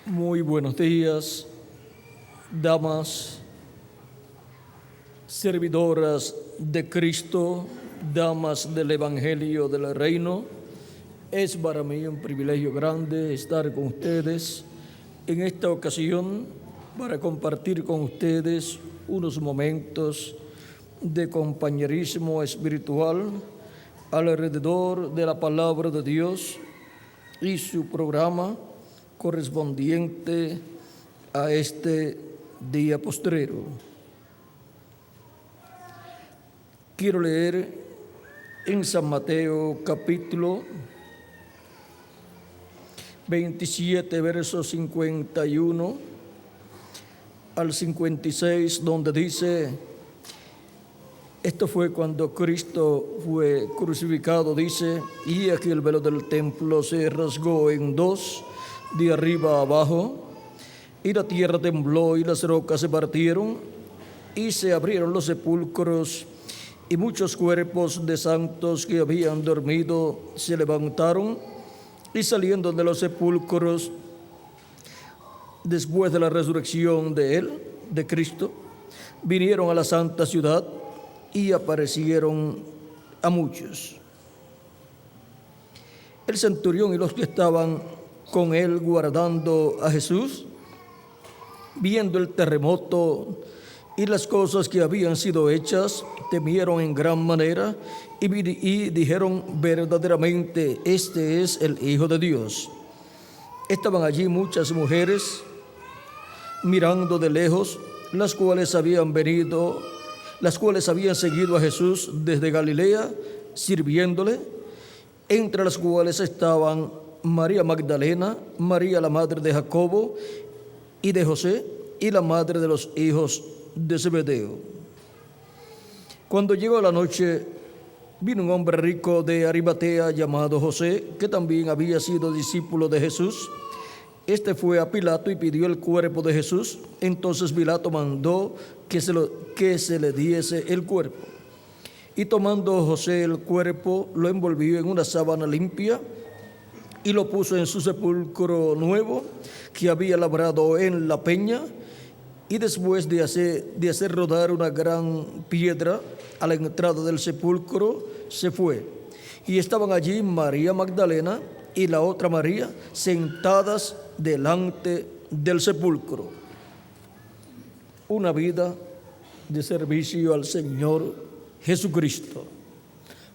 Muy buenos días, damas, servidoras de Cristo, damas del Evangelio del Reino. Es para mí un privilegio grande estar con ustedes en esta ocasión para compartir con ustedes unos momentos de compañerismo espiritual alrededor de la palabra de Dios y su programa correspondiente a este día postrero. Quiero leer en San Mateo capítulo 27, versos 51 al 56, donde dice: esto fue cuando Cristo fue crucificado, dice, y aquí el velo del templo se rasgó en dos, de arriba a abajo, y la tierra tembló y las rocas se partieron, y se abrieron los sepulcros, y muchos cuerpos de santos que habían dormido se levantaron, y saliendo de los sepulcros, después de la resurrección de él, de Cristo, vinieron a la santa ciudad y aparecieron a muchos. El centurión y los que estaban con él guardando a Jesús, viendo el terremoto y las cosas que habían sido hechas, temieron en gran manera y dijeron: verdaderamente este es el Hijo de Dios. Estaban allí muchas mujeres mirando de lejos, las cuales habían seguido a Jesús desde Galilea, sirviéndole, entre las cuales estaban María Magdalena, María la madre de Jacobo y de José, y la madre de los hijos de Zebedeo. Cuando llegó la noche, vino un hombre rico de Arimatea llamado José, que también había sido discípulo de Jesús. Este fue a Pilato y pidió el cuerpo de Jesús. Entonces Pilato mandó que se le diese el cuerpo. Y tomando José el cuerpo, lo envolvió en una sábana limpia y lo puso en su sepulcro nuevo que había labrado en la peña. Y después de hacer rodar una gran piedra a la entrada del sepulcro, se fue. Y estaban allí María Magdalena y la otra María sentadas delante del sepulcro. Una vida de servicio al Señor Jesucristo.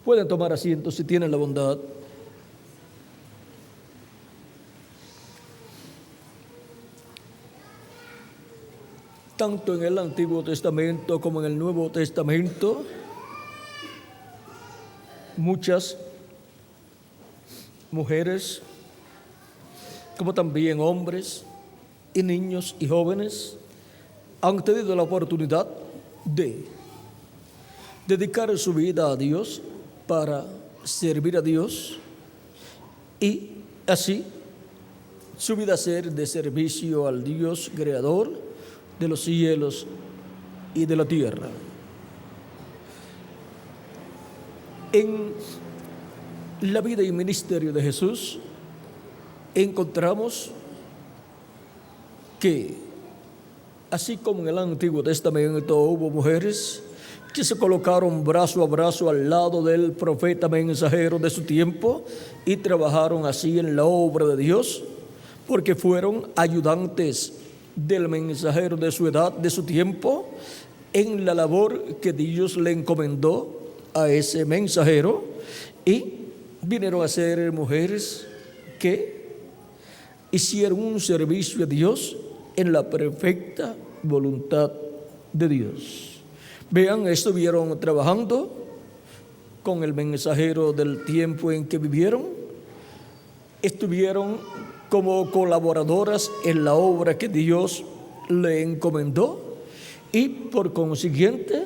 Pueden tomar asiento si tienen la bondad. Tanto en el Antiguo Testamento como en el Nuevo Testamento, muchas mujeres, como también hombres y niños y jóvenes, han tenido la oportunidad de dedicar su vida a Dios para servir a Dios y así su vida ser de servicio al Dios creador de los cielos y de la tierra. En la vida y ministerio de Jesús encontramos que, así como en el Antiguo Testamento hubo mujeres que se colocaron brazo a brazo al lado del profeta mensajero de su tiempo y trabajaron así en la obra de Dios, porque fueron ayudantes del mensajero de su edad, de su tiempo, en la labor que Dios le encomendó a ese mensajero, y vinieron a ser mujeres que hicieron un servicio a Dios en la perfecta voluntad de Dios. Vean, estuvieron trabajando con el mensajero del tiempo en que vivieron, estuvieron como colaboradoras en la obra que Dios le encomendó, y por consiguiente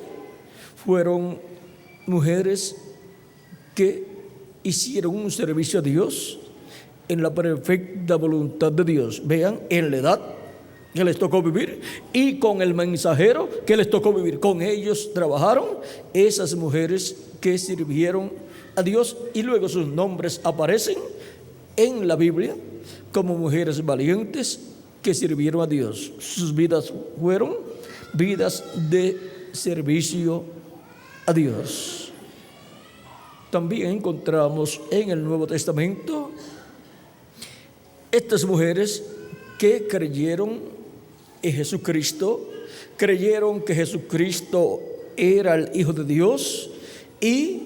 fueron mujeres que hicieron un servicio a Dios en la perfecta voluntad de Dios. Vean, en la edad que les tocó vivir y con el mensajero que les tocó vivir, con ellos trabajaron esas mujeres que sirvieron a Dios, y luego sus nombres aparecen en la Biblia como mujeres valientes que sirvieron a Dios. Sus vidas fueron vidas de servicio a Dios. También encontramos en el Nuevo Testamento estas mujeres que creyeron en Jesucristo, creyeron que Jesucristo era el Hijo de Dios y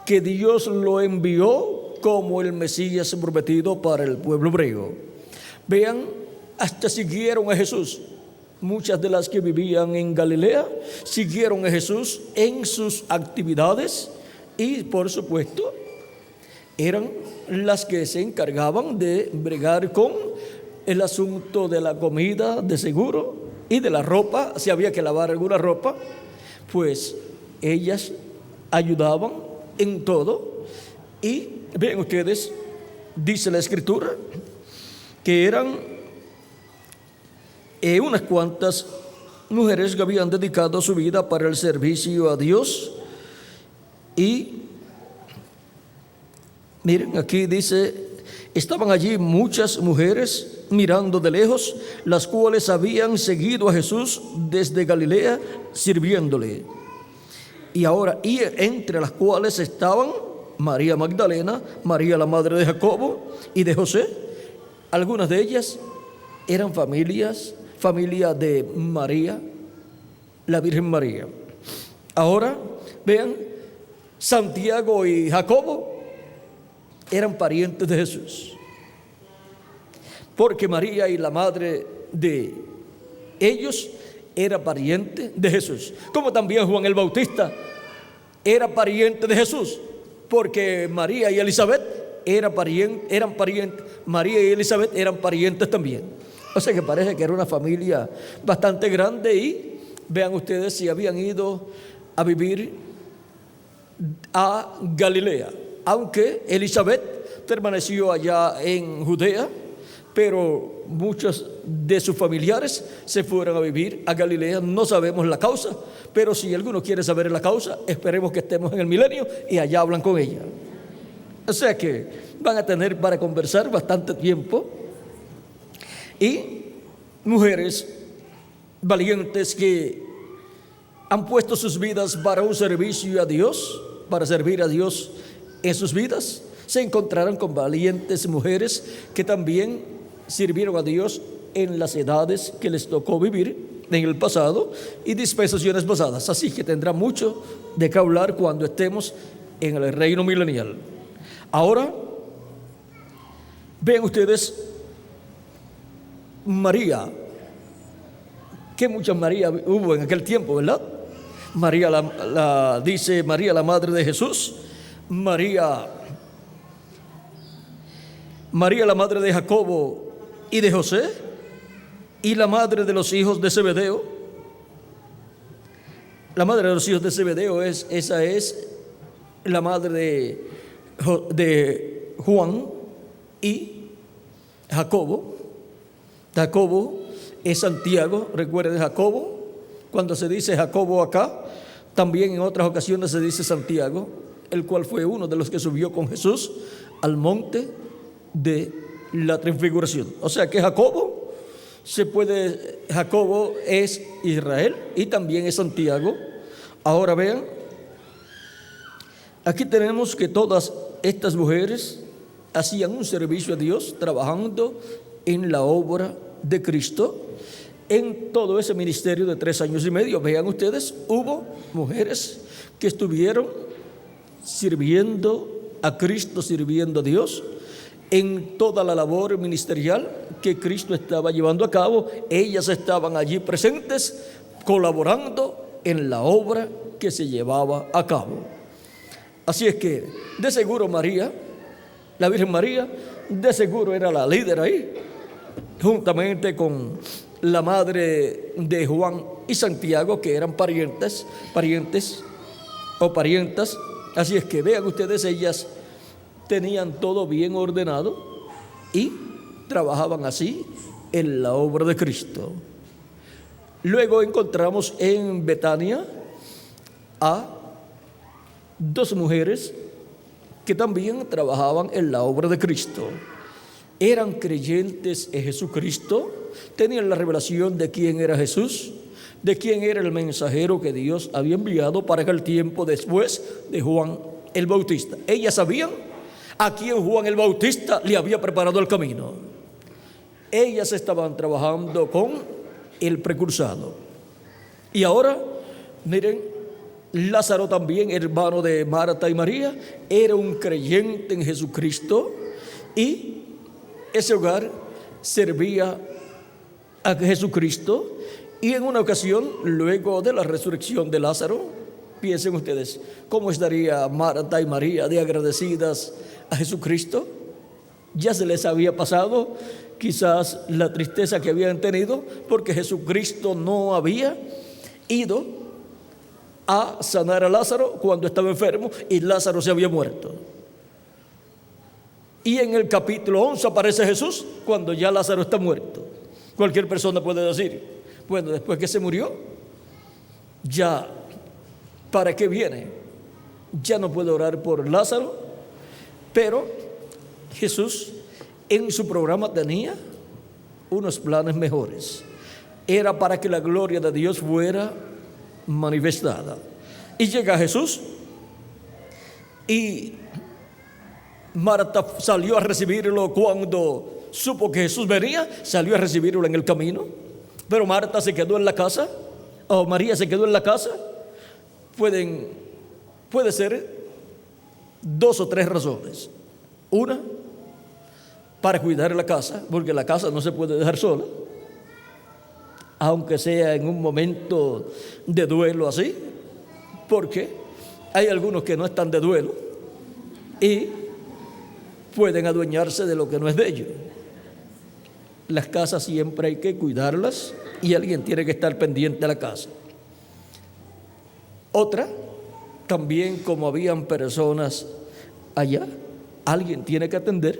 que Dios lo envió como el Mesías prometido para el pueblo hebreo. Vean, hasta siguieron a Jesús. Muchas de las que vivían en Galilea siguieron a Jesús en sus actividades y, por supuesto, eran las que se encargaban de bregar con el asunto de la comida, de seguro, y de la ropa. Si había que lavar alguna ropa, pues ellas ayudaban en todo. Y vean ustedes, dice la Escritura, que eran unas cuantas mujeres que habían dedicado su vida para el servicio a Dios. Y miren, aquí dice, estaban allí muchas mujeres mirando de lejos, las cuales habían seguido a Jesús desde Galilea sirviéndole. Y ahora, y entre las cuales estaban María Magdalena, María la madre de Jacobo y de José. Algunas de ellas eran familia de María, la Virgen María. Ahora, vean, Santiago y Jacobo eran parientes de Jesús, porque María y la madre de ellos era pariente de Jesús, como también Juan el Bautista era pariente de Jesús, porque María y Elizabeth eran parientes. María y Elizabeth eran parientes también. O sea que parece que era una familia bastante grande. Y vean ustedes, si habían ido a vivir a Galilea, aunque Elizabeth permaneció allá en Judea, pero muchos de sus familiares se fueron a vivir a Galilea. No sabemos la causa, pero si alguno quiere saber la causa, esperemos que estemos en el milenio y allá hablan con ella. O sea que van a tener para conversar bastante tiempo. Y mujeres valientes que han puesto sus vidas para un servicio a Dios, para servir a Dios en sus vidas, se encontrarán con valientes mujeres que también sirvieron a Dios en las edades que les tocó vivir en el pasado y dispensaciones pasadas. Así que tendrá mucho de qué hablar cuando estemos en el reino milenial. Ahora, vean ustedes, María, que muchas María hubo en aquel tiempo, ¿verdad? María dice María la madre de Jesús, María la madre de Jacobo y de José, y la madre de los hijos de Zebedeo. La madre de los hijos de Zebedeo esa es la madre de Juan y Jacobo. Jacobo es Santiago, recuerden Jacobo. Cuando se dice Jacobo acá, también en otras ocasiones se dice Santiago, el cual fue uno de los que subió con Jesús al monte de la transfiguración. O sea que Jacobo es Israel y también es Santiago. Ahora vean, aquí tenemos que todas estas mujeres hacían un servicio a Dios, trabajando en la obra de Cristo. En todo ese ministerio de 3 años y medio, vean ustedes, hubo mujeres que estuvieron sirviendo a Cristo, sirviendo a Dios en toda la labor ministerial que Cristo estaba llevando a cabo. Ellas estaban allí presentes, colaborando en la obra que se llevaba a cabo. Así es que, de seguro María, la Virgen María, de seguro era la líder ahí, juntamente con la madre de Juan y Santiago, que eran parientes o parientas. Así es que vean ustedes, ellas tenían todo bien ordenado y trabajaban así en la obra de Cristo. Luego encontramos en Betania a 2 mujeres que también trabajaban en la obra de Cristo. eran creyentes en Jesucristo, tenían la revelación de quién era Jesús, de quién era el mensajero que Dios había enviado para aquel tiempo después de Juan el Bautista. Ellas sabían a quién Juan el Bautista le había preparado el camino. Ellas estaban trabajando con el precursado. Y ahora, miren, Lázaro también, hermano de Marta y María, era un creyente en Jesucristo y ese hogar servía a Jesucristo. Y en una ocasión, luego de la resurrección de Lázaro, piensen ustedes, ¿cómo estaría Marta y María de agradecidas a Jesucristo? Ya se les había pasado quizás la tristeza que habían tenido porque Jesucristo no había ido a sanar a Lázaro cuando estaba enfermo y Lázaro se había muerto. Y en el capítulo 11 aparece Jesús cuando ya Lázaro está muerto. Cualquier persona puede decir, bueno, después que se murió, ya, ¿para qué viene? Ya no puedo orar por Lázaro. Pero Jesús en su programa tenía unos planes mejores. Era para que la gloria de Dios fuera manifestada. Y llega Jesús y Marta salió a recibirlo cuando supo que Jesús venía, salió a recibirlo en el camino. Pero Marta se quedó en la casa, o María se quedó en la casa. Puede ser 2 o 3 razones. Una, para cuidar la casa, porque la casa no se puede dejar sola, aunque sea en un momento de duelo así, porque hay algunos que no están de duelo y pueden adueñarse de lo que no es de ellos. Las casas siempre hay que cuidarlas y alguien tiene que estar pendiente de la casa. Otra, también como habían personas allá, alguien tiene que atender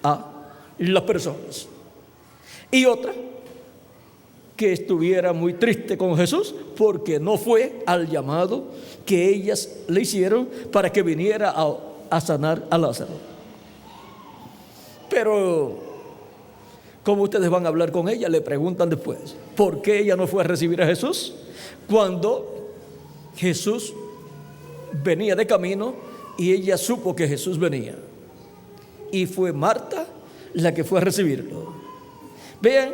a las personas. Y otra, que estuviera muy triste con Jesús porque no fue al llamado que ellas le hicieron para que viniera a sanar a Lázaro. Pero como ustedes van a hablar con ella, le preguntan después, ¿por qué ella no fue a recibir a Jesús cuando Jesús venía de camino y ella supo que Jesús venía? Y fue Marta la que fue a recibirlo. Vean,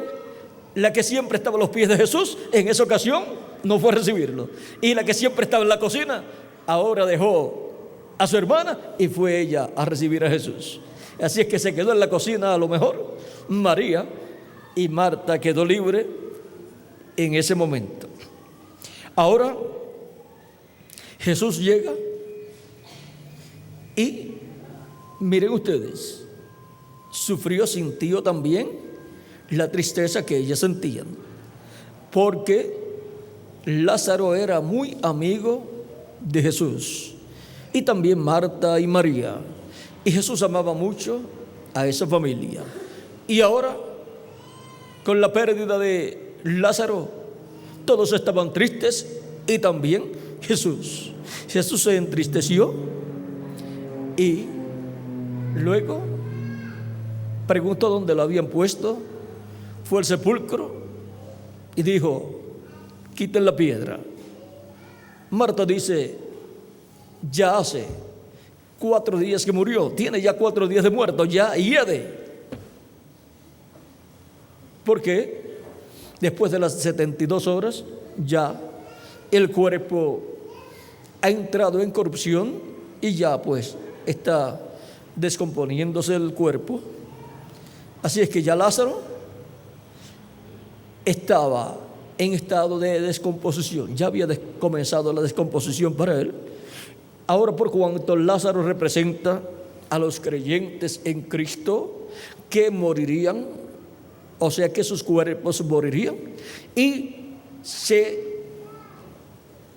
la que siempre estaba a los pies de Jesús, en esa ocasión no fue a recibirlo. Y la que siempre estaba en la cocina, ahora dejó a su hermana y fue ella a recibir a Jesús. Así es que se quedó en la cocina a lo mejor María, y Marta quedó libre en ese momento. Ahora Jesús llega y miren ustedes, sufrió, sintió también la tristeza que ellas sentían, porque Lázaro era muy amigo de Jesús y también Marta y María, y Jesús amaba mucho a esa familia. Y ahora, con la pérdida de Lázaro, todos estaban tristes y también Jesús. Jesús se entristeció y luego preguntó dónde lo habían puesto. Fue al sepulcro y dijo, quiten la piedra. Marta dice, ya hace 4 días que murió, tiene ya 4 días de muerto, ya hiede. Porque después de las 72 horas ya el cuerpo ha entrado en corrupción y ya pues está descomponiéndose el cuerpo. Así es que ya Lázaro estaba en estado de descomposición, ya había comenzado la descomposición para él. Ahora, por cuanto Lázaro representa a los creyentes en Cristo que morirían, o sea que sus cuerpos morirían y se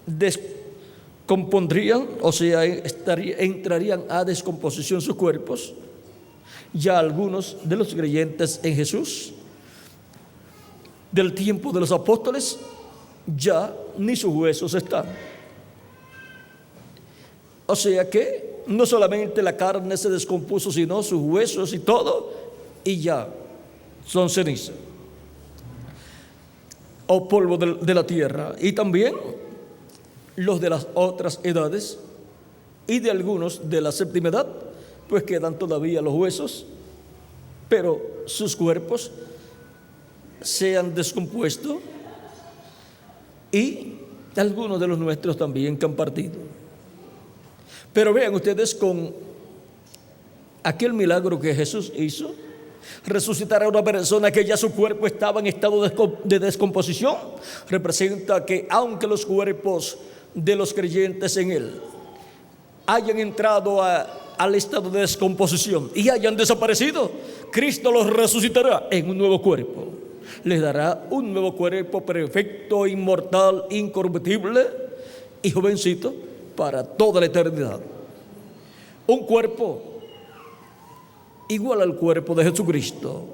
descompondrían, o sea, entrarían a descomposición sus cuerpos. Ya algunos de los creyentes en Jesús del tiempo de los apóstoles, ya ni sus huesos están. O sea que no solamente la carne se descompuso, sino sus huesos y todo y ya son ceniza o polvo de la tierra. Y también los de las otras edades y de algunos de la séptima edad, pues quedan todavía los huesos, pero sus cuerpos se han descompuesto, y algunos de los nuestros también que han partido. Pero vean ustedes, con aquel milagro que Jesús hizo, resucitar a una persona que ya su cuerpo estaba en estado de descomposición, representa que aunque los cuerpos de los creyentes en Él hayan entrado al estado de descomposición y hayan desaparecido, Cristo los resucitará en un nuevo cuerpo. Les dará un nuevo cuerpo perfecto, inmortal, incorruptible y jovencito para toda la eternidad. Un cuerpo igual al cuerpo de Jesucristo.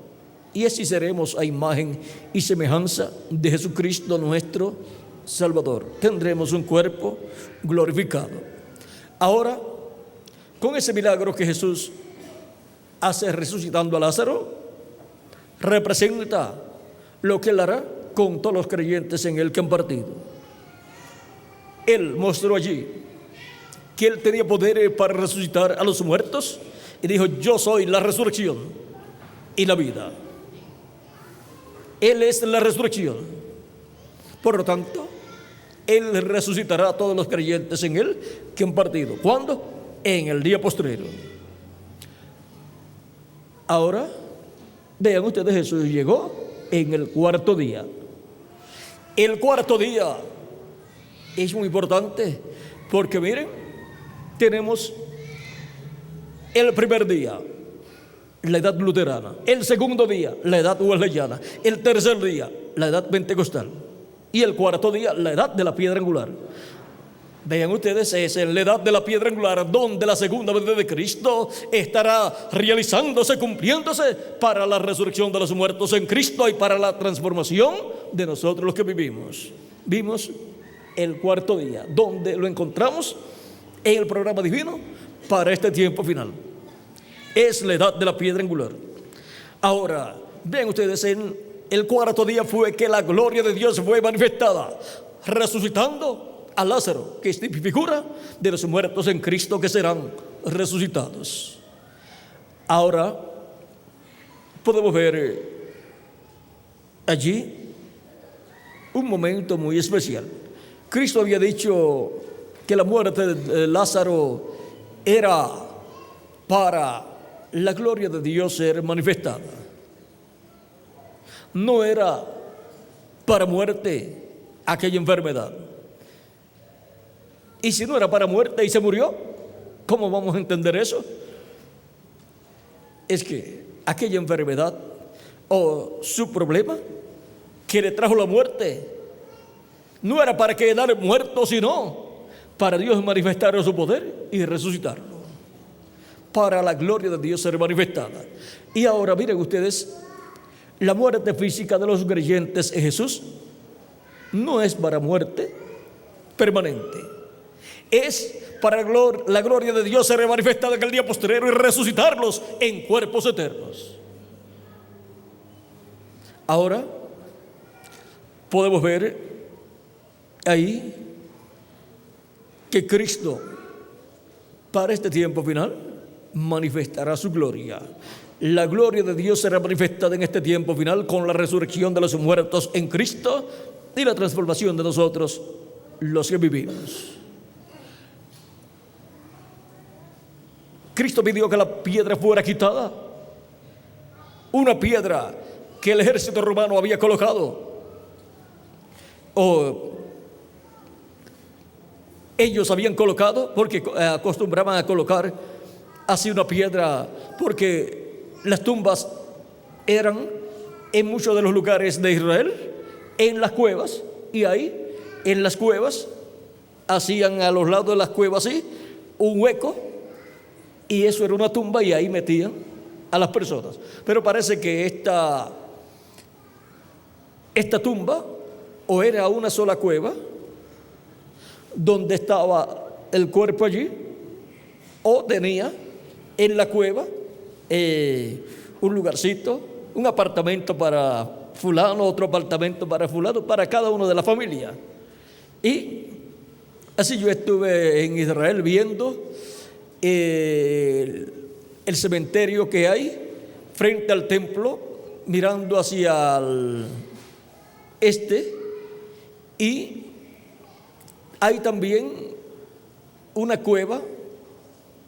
Y así seremos a imagen y semejanza de Jesucristo nuestro Salvador. Tendremos un cuerpo glorificado. Ahora, con ese milagro que Jesús hace resucitando a Lázaro, representa lo que Él hará con todos los creyentes en Él que han partido. Él mostró allí que Él tenía poder para resucitar a los muertos y dijo: yo soy la resurrección y la vida. Él es la resurrección. Por lo tanto, Él resucitará a todos los creyentes en Él que han partido. ¿Cuándo? En el día postrero. Ahora, vean ustedes, Jesús llegó en el cuarto día. El cuarto día es muy importante porque miren, tenemos el primer día, la edad luterana; el segundo día, la edad wesleyana; el tercer día, la edad pentecostal; y el cuarto día, la edad de la piedra angular. Vean ustedes, es en la edad de la piedra angular donde la segunda venida de Cristo estará realizándose, cumpliéndose, para la resurrección de los muertos en Cristo y para la transformación de nosotros los que vivimos. Vimos el cuarto día, donde lo encontramos en el programa divino para este tiempo final. Es la edad de la piedra angular. Ahora, vean ustedes, en el cuarto día fue que la gloria de Dios fue manifestada, resucitando a Lázaro, que es figura de los muertos en Cristo que serán resucitados. Ahora podemos ver allí un momento muy especial. Cristo había dicho que la muerte de Lázaro era para la gloria de Dios ser manifestada. No era para muerte aquella enfermedad. Y si no era para muerte y se murió, ¿cómo vamos a entender eso? Es que aquella enfermedad o su problema que le trajo la muerte no era para quedar muerto, sino para Dios manifestar su poder y resucitarlo, para la gloria de Dios ser manifestada. Y ahora miren ustedes, la muerte física de los creyentes en Jesús no es para muerte permanente. Es para la gloria de Dios ser manifestada en el día postrero y resucitarlos en cuerpos eternos. Ahora podemos ver ahí que Cristo para este tiempo final manifestará su gloria. La gloria de Dios será manifestada en este tiempo final con la resurrección de los muertos en Cristo y la transformación de nosotros los que vivimos. Cristo pidió que la piedra fuera quitada, una piedra que el ejército romano había colocado, o ellos habían colocado, porque acostumbraban a colocar así una piedra, porque las tumbas eran en muchos de los lugares de Israel, en las cuevas, y ahí en las cuevas hacían a los lados de las cuevas así un hueco, y eso era una tumba, y ahí metían a las personas. Pero parece que esta tumba o era una sola cueva donde estaba el cuerpo allí, o tenía en la cueva un lugarcito, un apartamento para fulano, otro apartamento para fulano, para cada uno de la familia. Y así yo estuve en Israel viendo el cementerio que hay frente al templo, mirando hacia el este, y hay también una cueva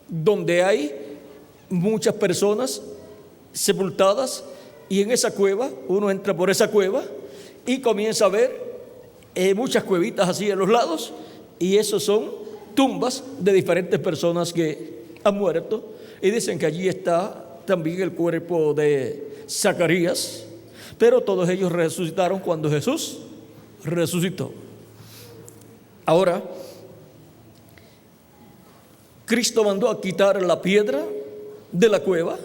donde hay muchas personas sepultadas, y en esa cueva, uno entra por esa cueva y comienza a ver muchas cuevitas así en los lados, y esos son tumbas de diferentes personas que han muerto, y dicen que allí está también el cuerpo de Zacarías, pero todos ellos resucitaron cuando Jesús resucitó. Ahora, Cristo mandó a quitar la piedra de la cueva.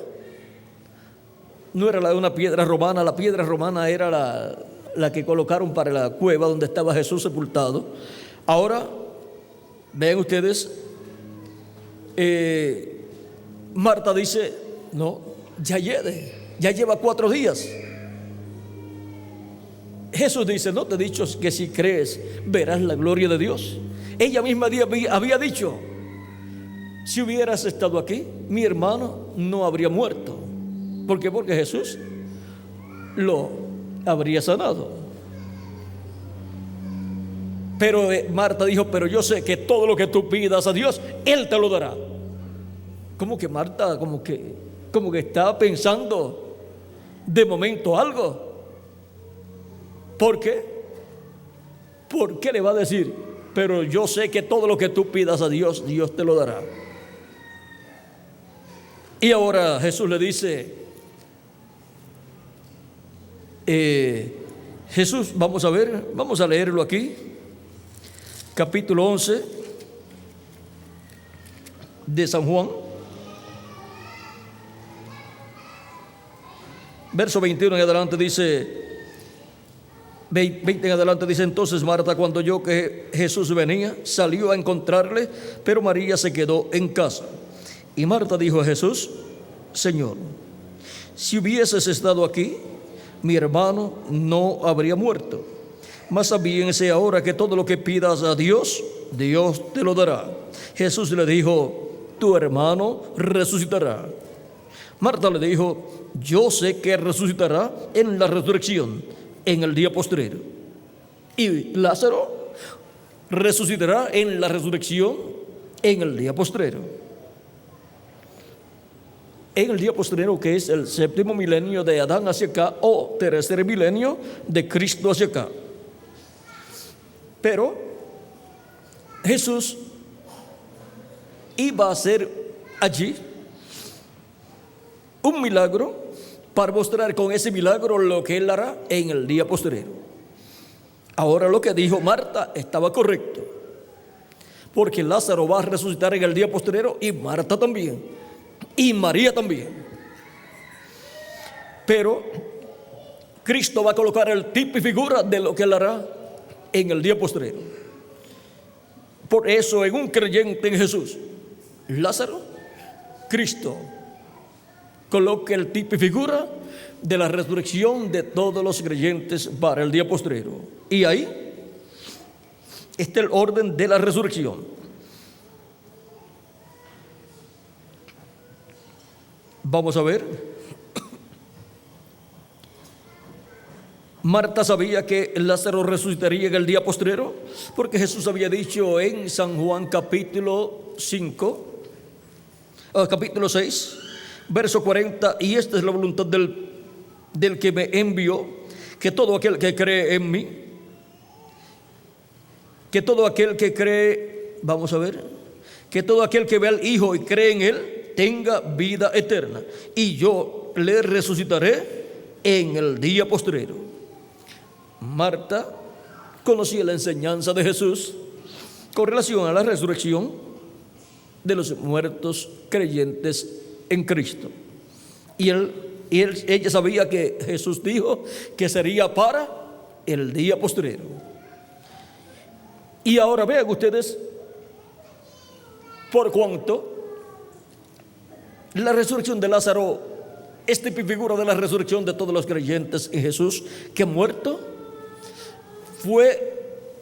No era la de una piedra romana, la piedra romana era la que colocaron para la cueva donde estaba Jesús sepultado. Ahora, vean ustedes, Marta dice, no, ya lleva 4 días. Jesús dice, no te he dicho que si crees verás la gloria de Dios. Ella misma había dicho, si hubieras estado aquí, mi hermano no habría muerto. ¿Por qué? Porque Jesús lo habría sanado. Pero Marta dijo, pero yo sé que todo lo que tú pidas a Dios, Él te lo dará. Como que Marta, como que estaba pensando de momento algo. ¿Por qué? ¿Por qué le va a decir, pero yo sé que todo lo que tú pidas a Dios, Dios te lo dará? Y ahora Jesús le dice, Jesús, vamos a leerlo aquí, capítulo 11 de San Juan, verso 21 en adelante dice, 20 en adelante dice, entonces Marta, cuando oyó que Jesús venía, salió a encontrarle, pero María se quedó en casa. Y Marta dijo a Jesús, Señor, si hubieses estado aquí, mi hermano no habría muerto. Mas bien sé ahora que todo lo que pidas a Dios, Dios te lo dará. Jesús le dijo, tu hermano resucitará. Marta le dijo, yo sé que resucitará en la resurrección, en el día postrero. Y Lázaro resucitará en la resurrección, en el día postrero. En el día postrero, que es el 7º milenio de Adán hacia acá, o tercer milenio de Cristo hacia acá. Pero Jesús iba a hacer allí un milagro para mostrar con ese milagro lo que Él hará en el día postrero. Ahora lo que dijo Marta estaba correcto, porque Lázaro va a resucitar en el día postrero, y Marta también, y María también. Pero Cristo va a colocar el tipo y figura de lo que Él hará en el día postrero. Por eso, en un creyente en Jesús, Lázaro, Cristo coloca el tipo y figura de la resurrección de todos los creyentes para el día postrero. Y ahí está el orden de la resurrección. Vamos a ver. Marta sabía que Lázaro resucitaría en el día postrero, porque Jesús había dicho en San Juan capítulo 6, verso 40, y esta es la voluntad del que me envió, que todo aquel que cree en mí, que todo aquel que cree, vamos a ver, que todo aquel que ve al Hijo y cree en Él, tenga vida eterna, y yo le resucitaré en el día postrero. Marta conocía la enseñanza de Jesús con relación a la resurrección de los muertos creyentes en Cristo, y ella sabía que Jesús dijo que sería para el día postrero. Y ahora vean ustedes por cuanto la resurrección de Lázaro es figura de la resurrección de todos los creyentes en Jesús que ha muerto. Fue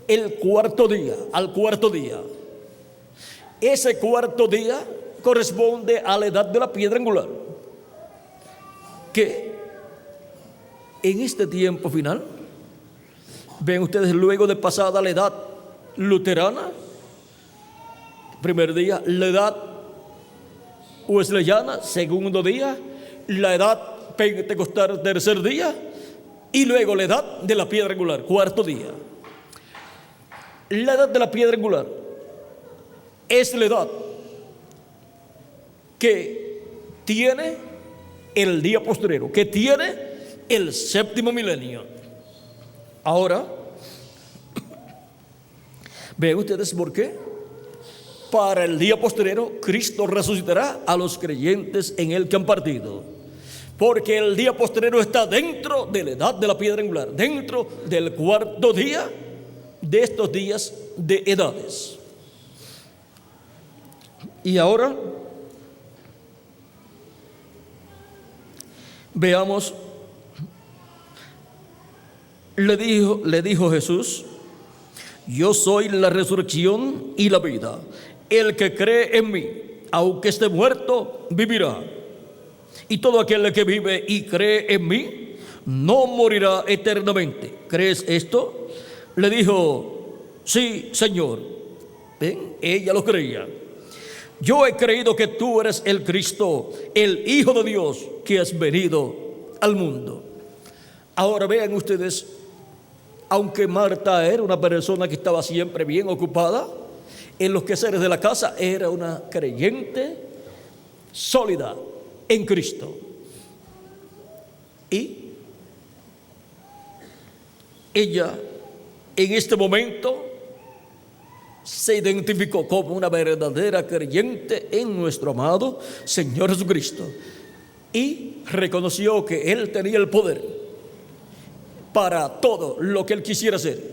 el cuarto día, al cuarto día. Ese cuarto día corresponde a la edad de la piedra angular, que en este tiempo final, ven ustedes, luego de pasada la edad luterana, primer día, la edad wesleyana, segundo día, la edad pentecostal, tercer día, y luego la edad de la piedra angular, cuarto día. La edad de la piedra angular es la edad que tiene el día postrero, que tiene el séptimo milenio. Ahora, vean ustedes por qué. Para el día postrero, Cristo resucitará a los creyentes en Él que han partido. Porque el día postrero está dentro de la edad de la piedra angular, dentro del cuarto día de estos días de edades. Y ahora veamos, le dijo Jesús: yo soy la resurrección y la vida. El que cree en mí, aunque esté muerto, vivirá. Y todo aquel que vive y cree en mí, no morirá eternamente. ¿Crees esto? Le dijo: sí, Señor. ¿Ven? Ella lo creía. Yo he creído que tú eres el Cristo, el Hijo de Dios, que has venido al mundo. Ahora vean ustedes, aunque Marta era una persona que estaba siempre bien ocupada en los quehaceres de la casa, era una creyente sólida en Cristo. Y ella en este momento se identificó como una verdadera creyente en nuestro amado Señor Jesucristo y reconoció que Él tenía el poder para todo lo que Él quisiera hacer,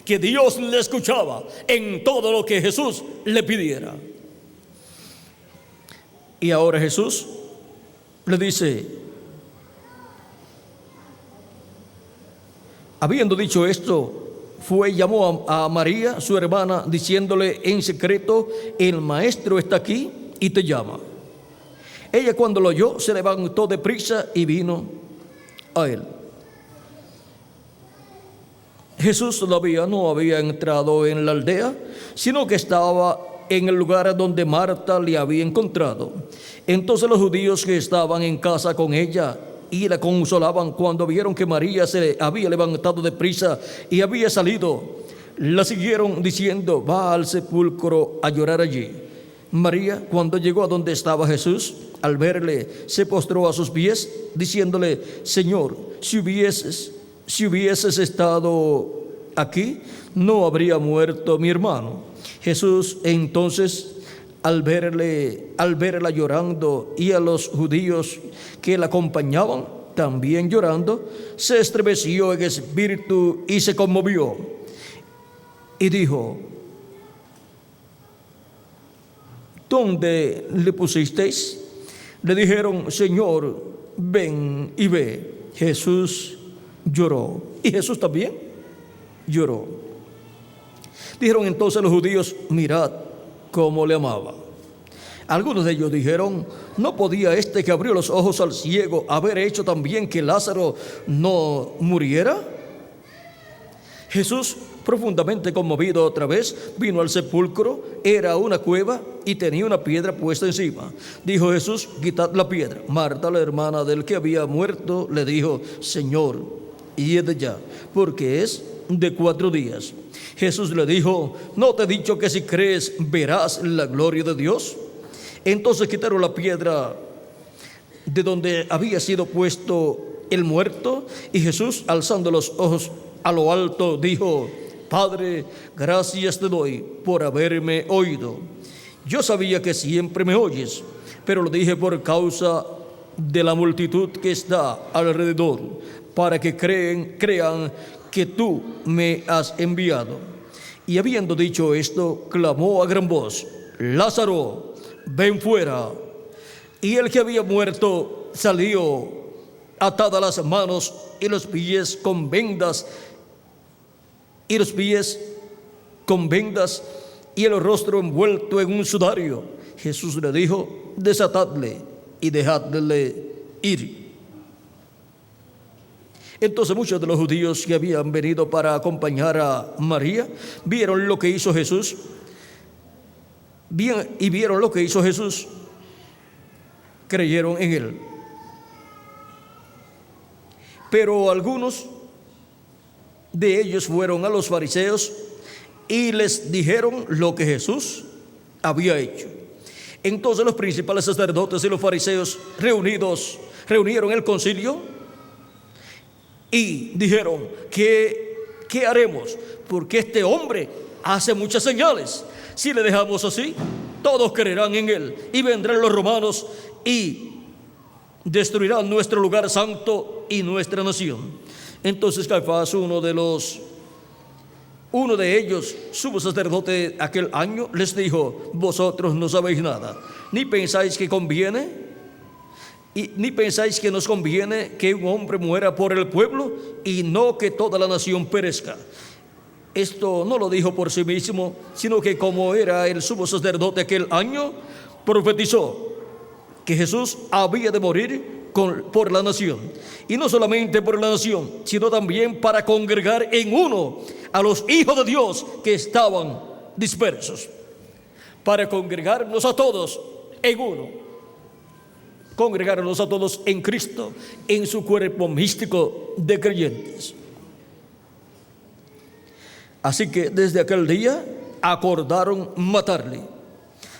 que Dios le escuchaba en todo lo que Jesús le pidiera. Y ahora Jesús le dice, habiendo dicho esto, llamó a María, su hermana, diciéndole en secreto: el maestro está aquí y te llama. Ella, cuando lo oyó, se levantó deprisa y vino a él. Jesús todavía no había entrado en la aldea, sino que estaba en el lugar donde Marta le había encontrado. Entonces los judíos que estaban en casa con ella y la consolaban, cuando vieron que María se había levantado deprisa y había salido, la siguieron diciendo: va al sepulcro a llorar allí. María, cuando llegó a donde estaba Jesús, al verle, se postró a sus pies, diciéndole: Señor, si hubieses estado aquí, no habría muerto mi hermano. Jesús entonces, al verla llorando, y a los judíos que la acompañaban también llorando, se estremeció en espíritu y se conmovió, y dijo: ¿dónde le pusisteis? Le dijeron: Señor, ven y ve. Jesús lloró, y Jesús también lloró. Dijeron entonces los judíos: mirad cómo le amaba. Algunos de ellos dijeron: ¿no podía este que abrió los ojos al ciego haber hecho también que Lázaro no muriera? Jesús, profundamente conmovido otra vez, vino al sepulcro. Era una cueva y tenía una piedra puesta encima. Dijo Jesús: quitad la piedra. Marta, la hermana del que había muerto, le dijo: Señor, id ya, porque es de 4 días. Jesús le dijo: ¿no te he dicho que si crees verás la gloria de Dios? Entonces quitaron la piedra de donde había sido puesto el muerto, y Jesús, alzando los ojos a lo alto, dijo: Padre, gracias te doy por haberme oído. Yo sabía que siempre me oyes, pero lo dije por causa de la multitud que está alrededor, para que crean que tú me has enviado. Y habiendo dicho esto, clamó a gran voz: Lázaro, ven fuera. Y el que había muerto salió atada las manos y los pies con vendas, y los pies con vendas y el rostro envuelto en un sudario. Jesús le dijo: desatadle y dejadle ir. Entonces muchos de los judíos que habían venido para acompañar a María vieron lo que hizo Jesús, vieron lo que hizo Jesús, creyeron en él. Pero algunos de ellos fueron a los fariseos y les dijeron lo que Jesús había hecho. Entonces los principales sacerdotes y los fariseos reunieron el concilio y dijeron: ¿qué haremos? Porque este hombre hace muchas señales. Si le dejamos así, todos creerán en él, y vendrán los romanos y destruirán nuestro lugar santo y nuestra nación. Entonces Caifás, uno de ellos, sumo sacerdote aquel año, les dijo: vosotros no sabéis nada, ni pensáis que nos conviene que un hombre muera por el pueblo y no que toda la nación perezca. Esto no lo dijo por sí mismo, sino que como era el sumo sacerdote aquel año, profetizó que Jesús había de morir por la nación, y no solamente por la nación, sino también para congregar en uno a los hijos de Dios que estaban dispersos, para congregarnos a todos en uno, congregarnos a todos en Cristo, en su cuerpo místico de creyentes. Así que desde aquel día acordaron matarle.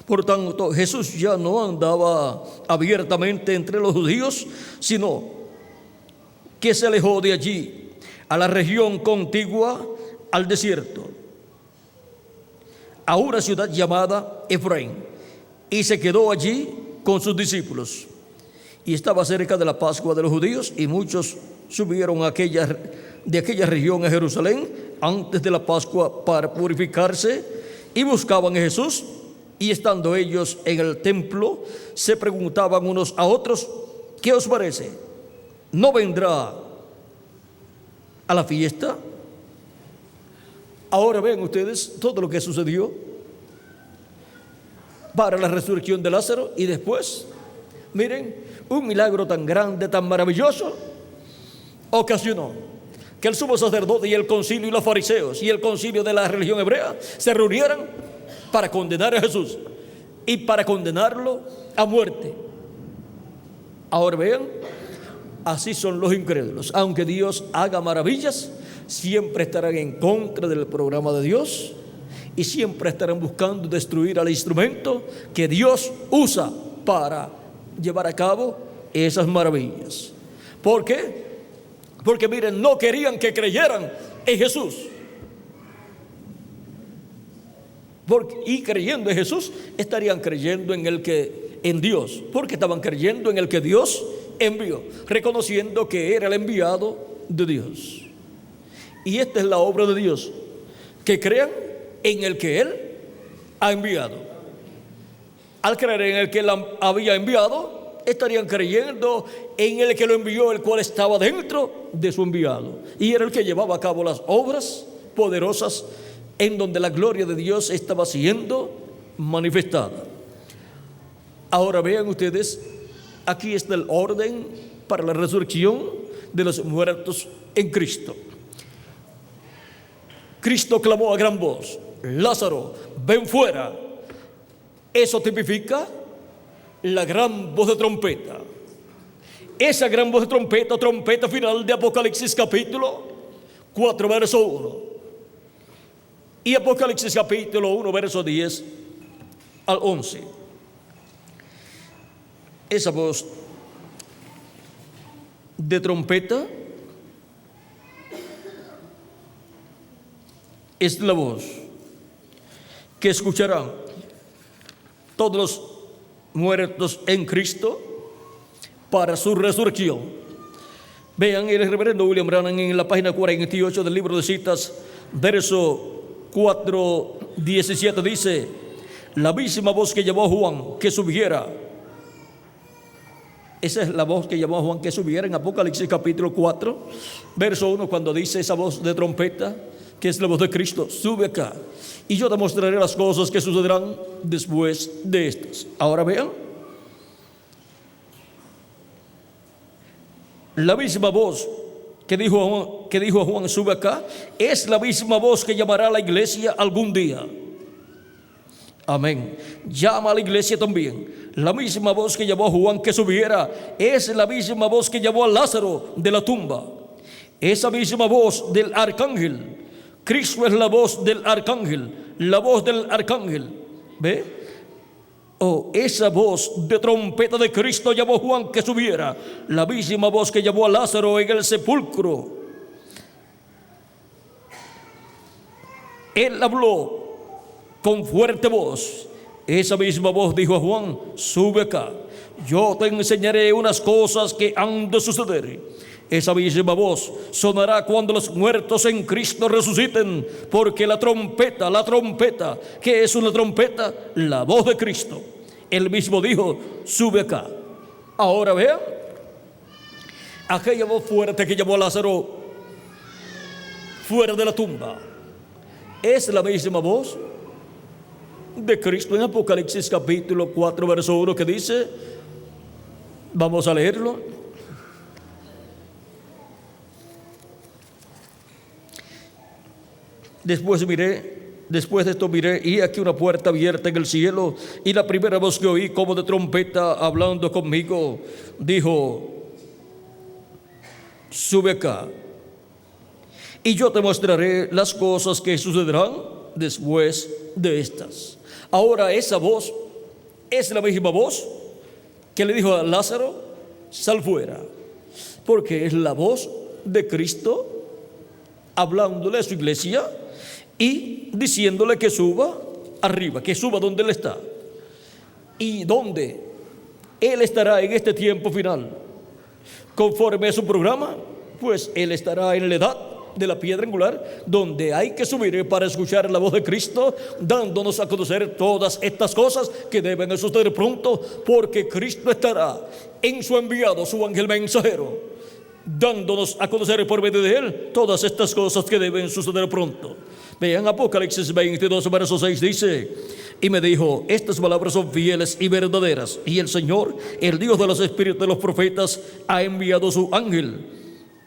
Por tanto, Jesús ya no andaba abiertamente entre los judíos, sino que se alejó de allí a la región contigua al desierto, a una ciudad llamada Efraín, y se quedó allí con sus discípulos. Y estaba cerca de la Pascua de los judíos, y muchos subieron de aquella región a Jerusalén antes de la Pascua para purificarse, y buscaban a Jesús. Y estando ellos en el templo, se preguntaban unos a otros: ¿qué os parece? ¿No vendrá a la fiesta? Ahora ven ustedes todo lo que sucedió para la resurrección de Lázaro, y después, miren, un milagro tan grande, tan maravilloso, ocasionó que el sumo sacerdote y el concilio y los fariseos y el concilio de la religión hebrea se reunieran para condenar a Jesús y para condenarlo a muerte. Ahora vean, así son los incrédulos. Aunque Dios haga maravillas, siempre estarán en contra del programa de Dios y siempre estarán buscando destruir al instrumento que Dios usa para llevar a cabo esas maravillas. ¿Por qué? Porque miren, no querían que creyeran en Jesús. Y creyendo en Jesús, estarían creyendo en Dios, porque estaban creyendo en el que Dios envió, reconociendo que era el enviado de Dios. Y esta es la obra de Dios, que crean en el que Él ha enviado. Al creer en el que Él había enviado, estarían creyendo en el que lo envió, el cual estaba dentro de su enviado, y era el que llevaba a cabo las obras poderosas en donde la gloria de Dios estaba siendo manifestada. Ahora vean ustedes, aquí está el orden para la resurrección de los muertos en Cristo. Cristo clamó a gran voz: Lázaro, ven fuera. Eso tipifica la gran voz de trompeta. Esa gran voz de trompeta, trompeta final de Apocalipsis capítulo 4, verso 1. Y Apocalipsis capítulo 1, verso 10 al 11. Esa voz de trompeta es la voz que escucharán todos los muertos en Cristo para su resurrección. Vean el reverendo William Branham en la página 48 del libro de citas, verso 4:17, dice: la misma voz que llevó a Juan que subiera Esa es la voz que llamó a Juan que subiera en Apocalipsis capítulo 4, verso 1, cuando dice esa voz de trompeta, que es la voz de Cristo: sube acá y yo te mostraré las cosas que sucederán después de estas. Ahora vean, la misma voz que dijo a Juan, sube acá, es la misma voz que llamará a la iglesia algún día. Amén. Llama a la iglesia también. La misma voz que llamó a Juan que subiera es la misma voz que llamó a Lázaro de la tumba. Esa misma voz del arcángel. Cristo es la voz del arcángel. La voz del arcángel. ¿Ve? Esa voz de trompeta de Cristo llamó a Juan que subiera. La misma voz que llamó a Lázaro en el sepulcro. Él habló con fuerte voz. Esa misma voz dijo a Juan: sube acá, yo te enseñaré unas cosas que han de suceder. Esa misma voz sonará cuando los muertos en Cristo resuciten, porque la trompeta, ¿qué es una trompeta? La voz de Cristo. Él mismo dijo: sube acá. Ahora vean, aquella voz fuerte que llamó a Lázaro fuera de la tumba es la misma voz de Cristo en Apocalipsis capítulo 4, verso 1, que dice, vamos a leerlo: después de esto miré, y aquí una puerta abierta en el cielo, y la primera voz que oí como de trompeta hablando conmigo dijo: sube acá y yo te mostraré las cosas que sucederán después de estas. Ahora esa voz es la misma voz que le dijo a Lázaro: sal fuera, porque es la voz de Cristo hablándole a su iglesia y diciéndole que suba arriba, que suba donde Él está. Y donde Él estará en este tiempo final, conforme a su programa, pues Él estará en la edad de la piedra angular, donde hay que subir para escuchar la voz de Cristo, dándonos a conocer todas estas cosas que deben suceder pronto, porque Cristo estará en su enviado, su ángel mensajero, dándonos a conocer por medio de Él todas estas cosas que deben suceder pronto. Vean Apocalipsis 22, verso 6, dice: y me dijo, estas palabras son fieles y verdaderas, y el Señor, el Dios de los espíritus de los profetas, ha enviado su ángel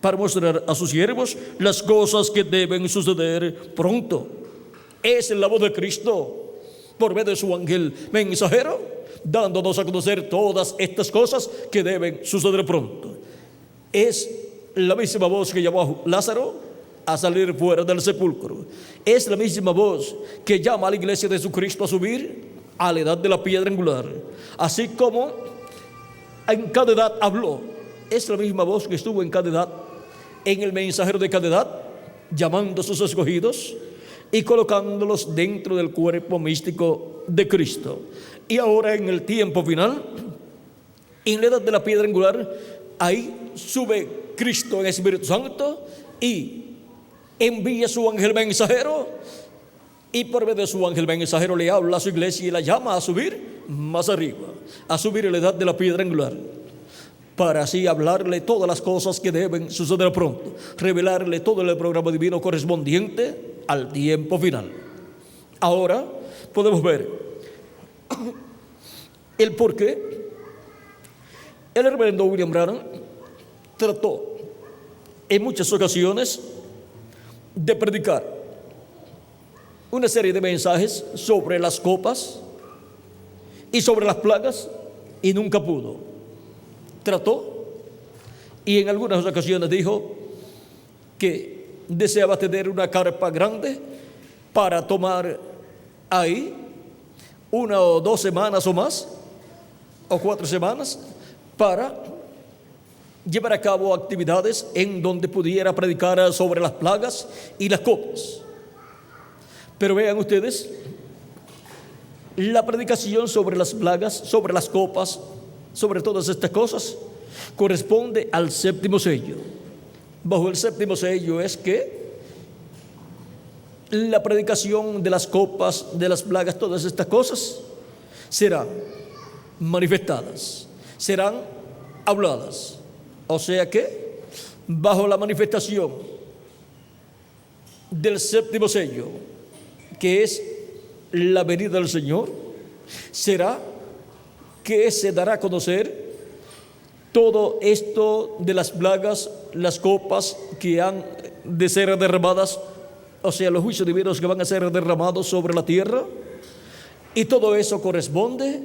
para mostrar a sus siervos las cosas que deben suceder pronto. Es la voz de Cristo por medio de su ángel mensajero, dándonos a conocer todas estas cosas que deben suceder pronto. Es la misma voz que llamó a Lázaro a salir fuera del sepulcro. Es la misma voz que llama a la iglesia de Jesucristo a subir a la edad de la piedra angular. Así como en cada edad habló, es la misma voz que estuvo en cada edad, en el mensajero de cada edad, llamando a sus escogidos y colocándolos dentro del cuerpo místico de Cristo. Y ahora en el tiempo final, en la edad de la piedra angular, ahí sube Cristo en el Espíritu Santo y envía su ángel mensajero, y por medio de su ángel mensajero le habla a su iglesia y la llama a subir más arriba, a subir en la edad de la piedra angular, para así hablarle todas las cosas que deben suceder pronto, revelarle todo el programa divino correspondiente al tiempo final. Ahora podemos ver el por qué el reverendo William Branham trató en muchas ocasiones de predicar una serie de mensajes sobre las copas y sobre las plagas, y nunca pudo. Trató, y en algunas ocasiones dijo que deseaba tener una carpa grande para tomar ahí 1 o 2 semanas o más, o 4 semanas, para llevar a cabo actividades en donde pudiera predicar sobre las plagas y las copas. Pero vean ustedes, la predicación sobre las plagas, sobre las copas, sobre todas estas cosas, corresponde al 7º sello. Bajo el 7º sello es que la predicación de las copas, de las plagas, todas estas cosas serán manifestadas, serán habladas. O sea que bajo la manifestación del séptimo sello, que es la venida del Señor, será que se dará a conocer todo esto de las plagas, las copas que han de ser derramadas, o sea, los juicios divinos que van a ser derramados sobre la tierra, y todo eso corresponde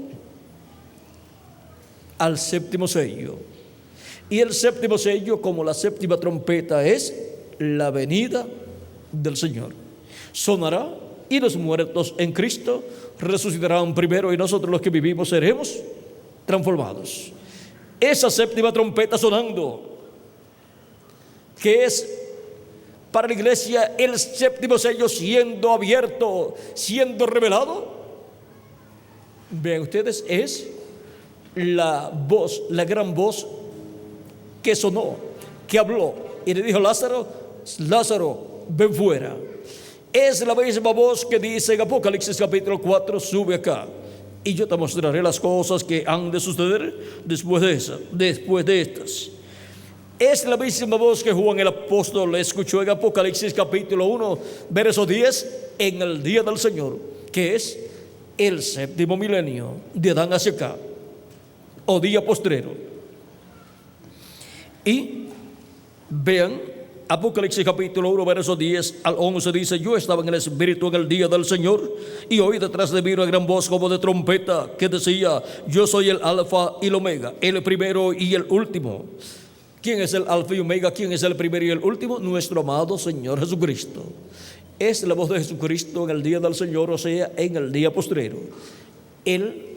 al séptimo sello. Y el séptimo sello, como la séptima trompeta, es la venida del Señor. Sonará y los muertos en Cristo resucitarán primero, y nosotros los que vivimos seremos transformados. Esa séptima trompeta sonando, que es para la iglesia el séptimo sello siendo abierto, siendo revelado, vean ustedes, es la voz, la gran voz que sonó, que habló y le dijo: Lázaro, Lázaro, ven fuera. Es la misma voz que dice en Apocalipsis capítulo 4: sube acá y yo te mostraré las cosas que han de suceder después de estas. Es la misma voz que Juan el apóstol escuchó en Apocalipsis capítulo 1, verso 10, en el día del Señor, que es el séptimo milenio, de Adán hacia acá, o día postrero. Y vean, Apocalipsis capítulo 1, verso 10 al 11 dice: yo estaba en el Espíritu en el día del Señor, y oí detrás de mí una gran voz como de trompeta que decía: yo soy el Alfa y el Omega, el primero y el último. ¿Quién es el Alfa y Omega? ¿Quién es el primero y el último? Nuestro amado Señor Jesucristo. Es la voz de Jesucristo en el día del Señor, o sea, en el día postrero, el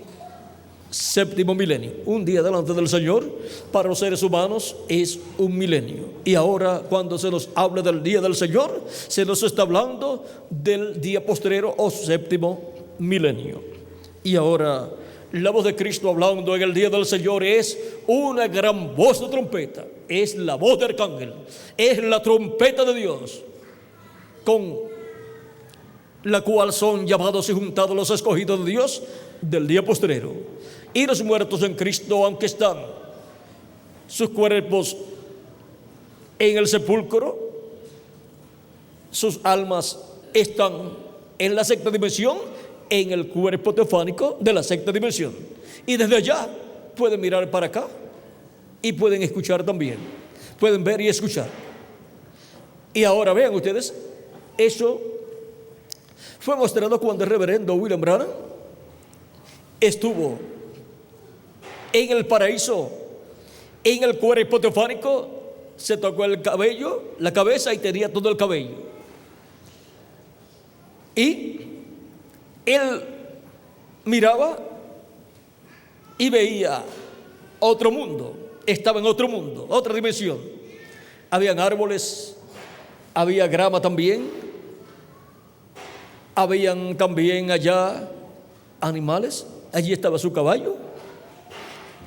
séptimo milenio. Un día delante del Señor para los seres humanos es un milenio. Y ahora, cuando se nos habla del día del Señor, se nos está hablando del día postrero o séptimo milenio. Y ahora, la voz de Cristo hablando en el día del Señor es una gran voz de trompeta. Es la voz del arcángel, es la trompeta de Dios, con la cual son llamados y juntados los escogidos de Dios del día postrero. Y los muertos en Cristo, aunque están sus cuerpos en el sepulcro, sus almas están en la sexta dimensión, en el cuerpo teofánico de la sexta dimensión. Y desde allá pueden mirar para acá y pueden escuchar también. Pueden ver y escuchar. Y ahora vean ustedes, eso fue mostrado cuando el reverendo William Branham estuvo en el paraíso, en el cuerpo teofánico. Se tocó el cabello, la cabeza, y tenía todo el cabello. Y él miraba y veía otro mundo. Estaba en otro mundo, otra dimensión. Habían árboles, había grama también, habían también allá animales. Allí estaba su caballo,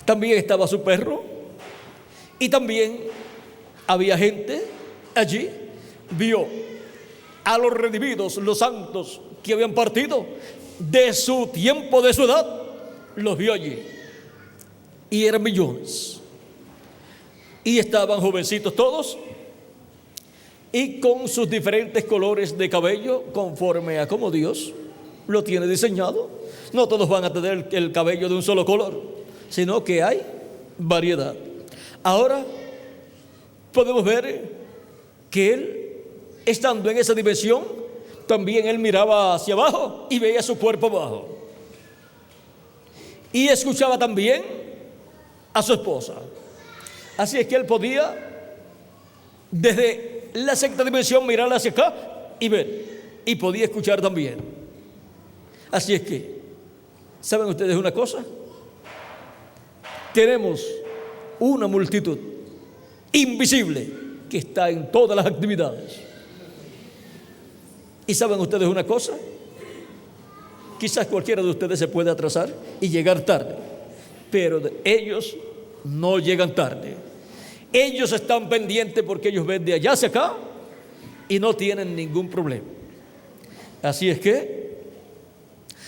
también estaba su perro, y también había gente allí. Vio a los redimidos, los santos que habían partido de su tiempo, de su edad, los vio allí, y eran millones, y estaban jovencitos todos, y con sus diferentes colores de cabello, conforme a como Dios lo tiene diseñado. No todos van a tener el cabello de un solo color, sino que hay variedad. Ahora podemos ver que él, estando en esa dimensión, también él miraba hacia abajo y veía su cuerpo abajo, y escuchaba también a su esposa. Así es que él podía desde la sexta dimensión mirar hacia acá y ver, y podía escuchar también. Así es que, ¿saben ustedes una cosa? Tenemos una multitud invisible que está en todas las actividades. ¿Y saben ustedes una cosa? Quizás cualquiera de ustedes se puede atrasar y llegar tarde, pero ellos no llegan tarde. Ellos están pendientes porque ellos ven de allá hacia acá y no tienen ningún problema. Así es que,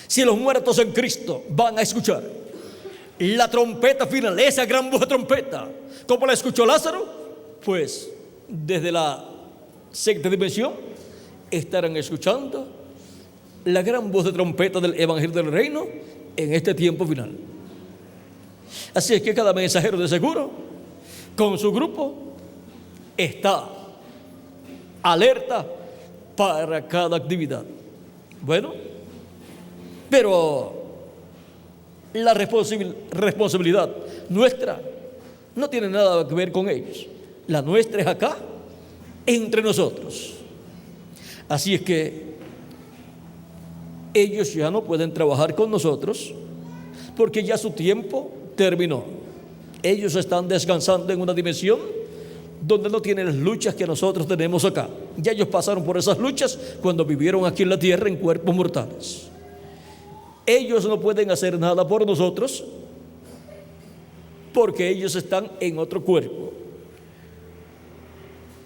si los muertos en Cristo van a escuchar la trompeta final, esa gran voz de trompeta, ¿cómo la escuchó Lázaro? Pues desde la sexta dimensión estarán escuchando la gran voz de trompeta del Evangelio del Reino en este tiempo final. Así es que cada mensajero de seguro con su grupo está alerta para cada actividad. Bueno, pero la responsabilidad nuestra no tiene nada que ver con ellos. La nuestra es acá, entre nosotros. Así es que ellos ya no pueden trabajar con nosotros porque ya su tiempo terminó. Ellos están descansando en una dimensión donde no tienen las luchas que nosotros tenemos acá. Ya ellos pasaron por esas luchas cuando vivieron aquí en la tierra en cuerpos mortales. Ellos no pueden hacer nada por nosotros porque ellos están en otro cuerpo.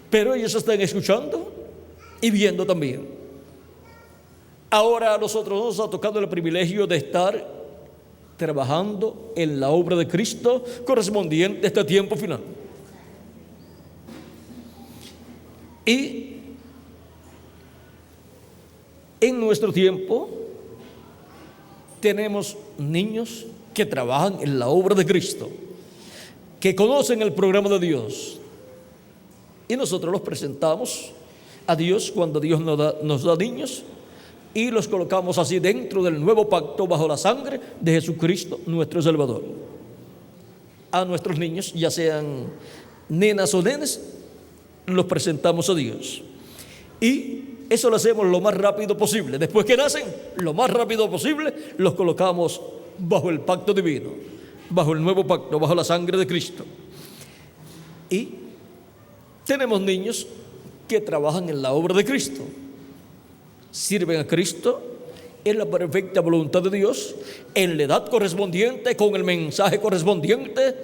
Pero ellos están escuchando y viendo también. Ahora a nosotros nos ha tocado el privilegio de estar trabajando en la obra de Cristo correspondiente a este tiempo final. Y en nuestro tiempo tenemos niños que trabajan en la obra de Cristo, que conocen el programa de Dios, y nosotros los presentamos a Dios cuando Dios nos da niños, y los colocamos así dentro del nuevo pacto bajo la sangre de Jesucristo nuestro Salvador. A nuestros niños, ya sean nenas o nenes, los presentamos a Dios, y eso lo hacemos lo más rápido posible. Después que nacen, lo más rápido posible los colocamos bajo el pacto divino, bajo el nuevo pacto, bajo la sangre de Cristo. Y tenemos niños que trabajan en la obra de Cristo, sirven a Cristo en la perfecta voluntad de Dios, en la edad correspondiente, con el mensaje correspondiente,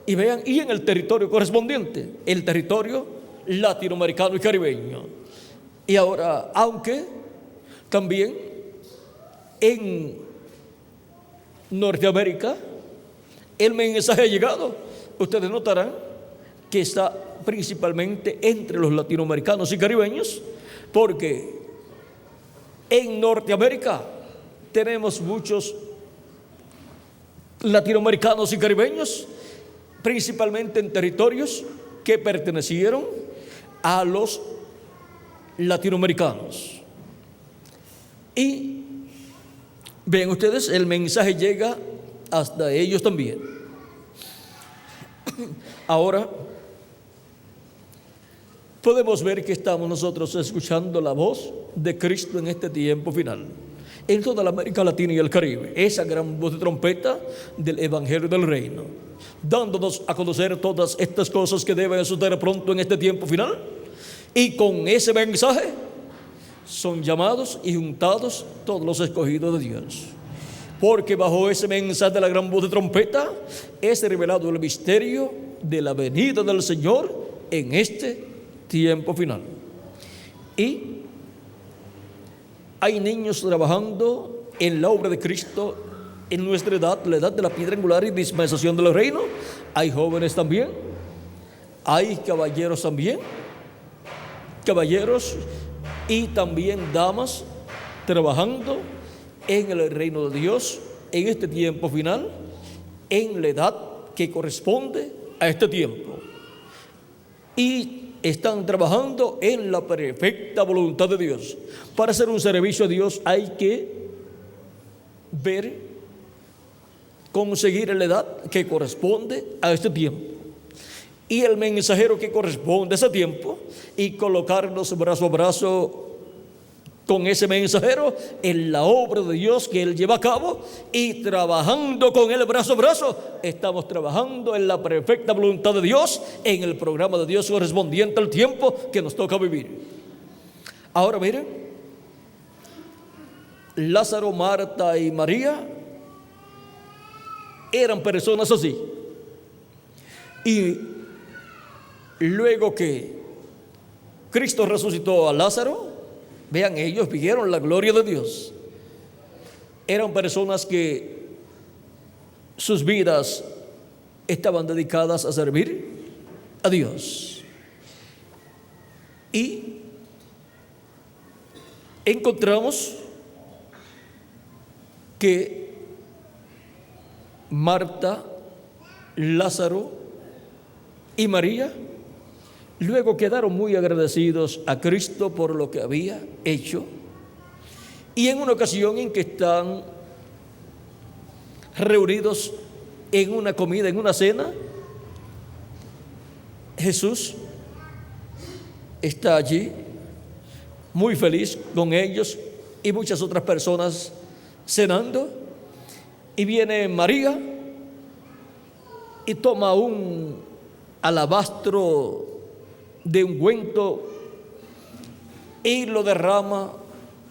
y vean, y en el territorio correspondiente, el territorio latinoamericano y caribeño. Y ahora, aunque también en Norteamérica el mensaje ha llegado, ustedes notarán que está principalmente entre los latinoamericanos y caribeños, porque en Norteamérica tenemos muchos latinoamericanos y caribeños, principalmente en territorios que pertenecieron a los latinoamericanos. Y ven ustedes, el mensaje llega hasta ellos también. Ahora podemos ver que estamos nosotros escuchando la voz de Cristo en este tiempo final, en toda la América Latina y el Caribe, esa gran voz de trompeta del Evangelio del Reino, dándonos a conocer todas estas cosas que deben suceder pronto en este tiempo final. Y con ese mensaje son llamados y juntados todos los escogidos de Dios, porque bajo ese mensaje de la gran voz de trompeta es revelado el misterio de la venida del Señor en este tiempo final. Y hay niños trabajando en la obra de Cristo en nuestra edad, la edad de la piedra angular y dispensación del reino. Hay jóvenes también, hay caballeros también, caballeros y también damas trabajando en el reino de Dios en este tiempo final, en la edad que corresponde a este tiempo, y están trabajando en la perfecta voluntad de Dios. Para hacer un servicio a Dios hay que ver, conseguir la edad que corresponde a este tiempo y el mensajero que corresponde a ese tiempo, y colocarnos brazo a brazo con ese mensajero en la obra de Dios que Él lleva a cabo, y trabajando con Él brazo a brazo, estamos trabajando en la perfecta voluntad de Dios, en el programa de Dios correspondiente al tiempo que nos toca vivir. Ahora miren, Lázaro, Marta y María eran personas así, y luego que Cristo resucitó a Lázaro, vean, ellos vieron la gloria de Dios. Eran personas que sus vidas estaban dedicadas a servir a Dios. Y encontramos que Marta, Lázaro y María luego quedaron muy agradecidos a Cristo por lo que había hecho. Y en una ocasión en que están reunidos en una comida, en una cena, Jesús está allí muy feliz con ellos y muchas otras personas cenando, y viene María y toma un alabastro de ungüento y lo derrama